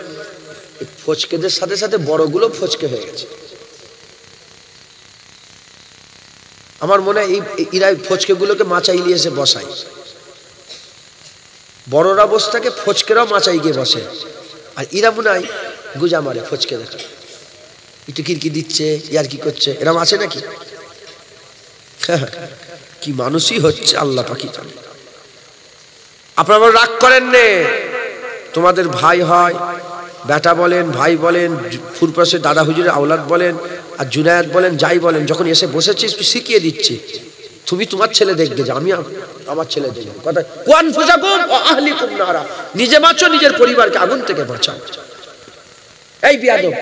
ফচকেদের সাথে সাথে বড়গুলো ফচকে হয়ে গেছে। আমার মনে হয় এরা ফচকেগুলোকে মাচাই নিয়ে এসে বসায়। বড়রা বসে থাকে, ফচকেরাও মাচাই গিয়ে বসে। আর এরা মনে হয় গুজা মারে, ফচকে দেখা একটু কিরকি দিচ্ছে, ইয়ার কি করছে, এরকম আছে নাকি? কি মানুষই হচ্ছে আল্লাহ পাকি জানে। আপনারা রাগ করেন নে, তোমাদের ভাই হয়, বেটা বলেন, ভাই বলেন, ফুরপাশে দাদা হুজুরের আওলাদ বলেন, আর জুনায়েদ বলেন, যাই বলেন, যখন এসে বসেছিস শিখিয়ে দিচ্ছি, তুমি তোমার ছেলে দেখবে যে আমি আমার ছেলে দেখবো। কথা কোন ফুসাকুম ও আহলিকুম নারা, নিজে বাঁচো, নিজের পরিবারকে আগুন থেকে বাঁচাও। এই বিয়াদব,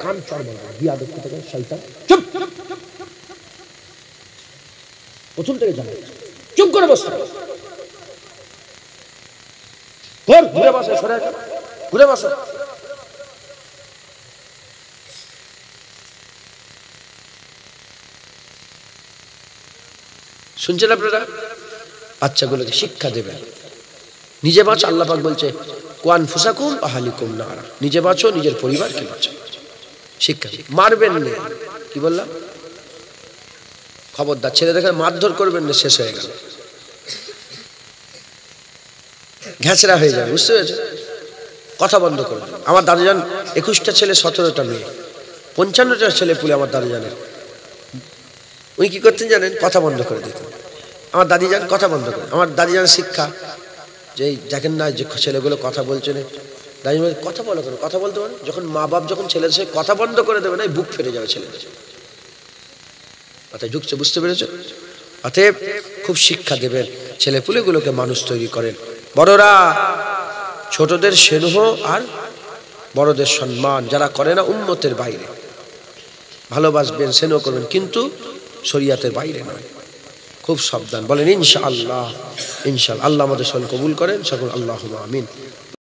কান চড় বলবো, বিয়াদব থেকে শয়তান, চুপ, প্রথম থেকে জানো, চুপ করে বসো, ঘুরে বসো, সরে ঘুরে বসো। শুনছেন আপনারা? বাচ্চাগুলোকে শিক্ষা দেবেন, নিজে বাঁচ। আল্লাহ পাক বলছে কুয়ান ফুসাকুম আহালিকুম নারা, নিজে বাঁচো, নিজের পরিবারকে বাঁচো। শিক্ষা, মারবেন না, কি বললাম, খবরদার ছেলেদেরকে মারধর করবেন না, শেষ হয়ে গেল, ঘ্যাঁচড়া হয়ে যাবে, বুঝতে পেরেছে? কথা বন্ধ করবেন। আমার দাদুজান 21টা ছেলে 17টা মেয়ে, 55টা ছেলে পুলে আমার দাদুজানের। উনি কি করতেন জানেন? কথা বন্ধ করে দিতেন। আমার দাদিজান কথা বন্ধ করে, আমার দাদিজানের শিক্ষা যে দেখেন না যে ছেলেগুলো কথা বলছে না, দাদি কথা বলো কেন, কথা বলতে পারে। যখন মা বাপ যখন ছেলেদের সে কথা বন্ধ করে দেবে না, বুক ফেটে যাবে ছেলেদের, মাথায় ঢুকছে, বুঝতে পেরেছে? অতএব খুব শিক্ষা দেবেন, ছেলেপুলেগুলোকে মানুষ তৈরি করেন। বড়রা ছোটদের স্নেহ আর বড়দের সম্মান যারা করে না উম্মতের বাইরে, ভালোবাসবেন, স্নেহ করবেন, কিন্তু শরিয়াতের বাইরে নয়। খুব সাবধান। বলেন ইনশাআল্লাহ। ইনশাআল্লাহ। আল্লাহ আমাদের সকল কবুল করেন, সকল আল্লাহুম্মা আমিন।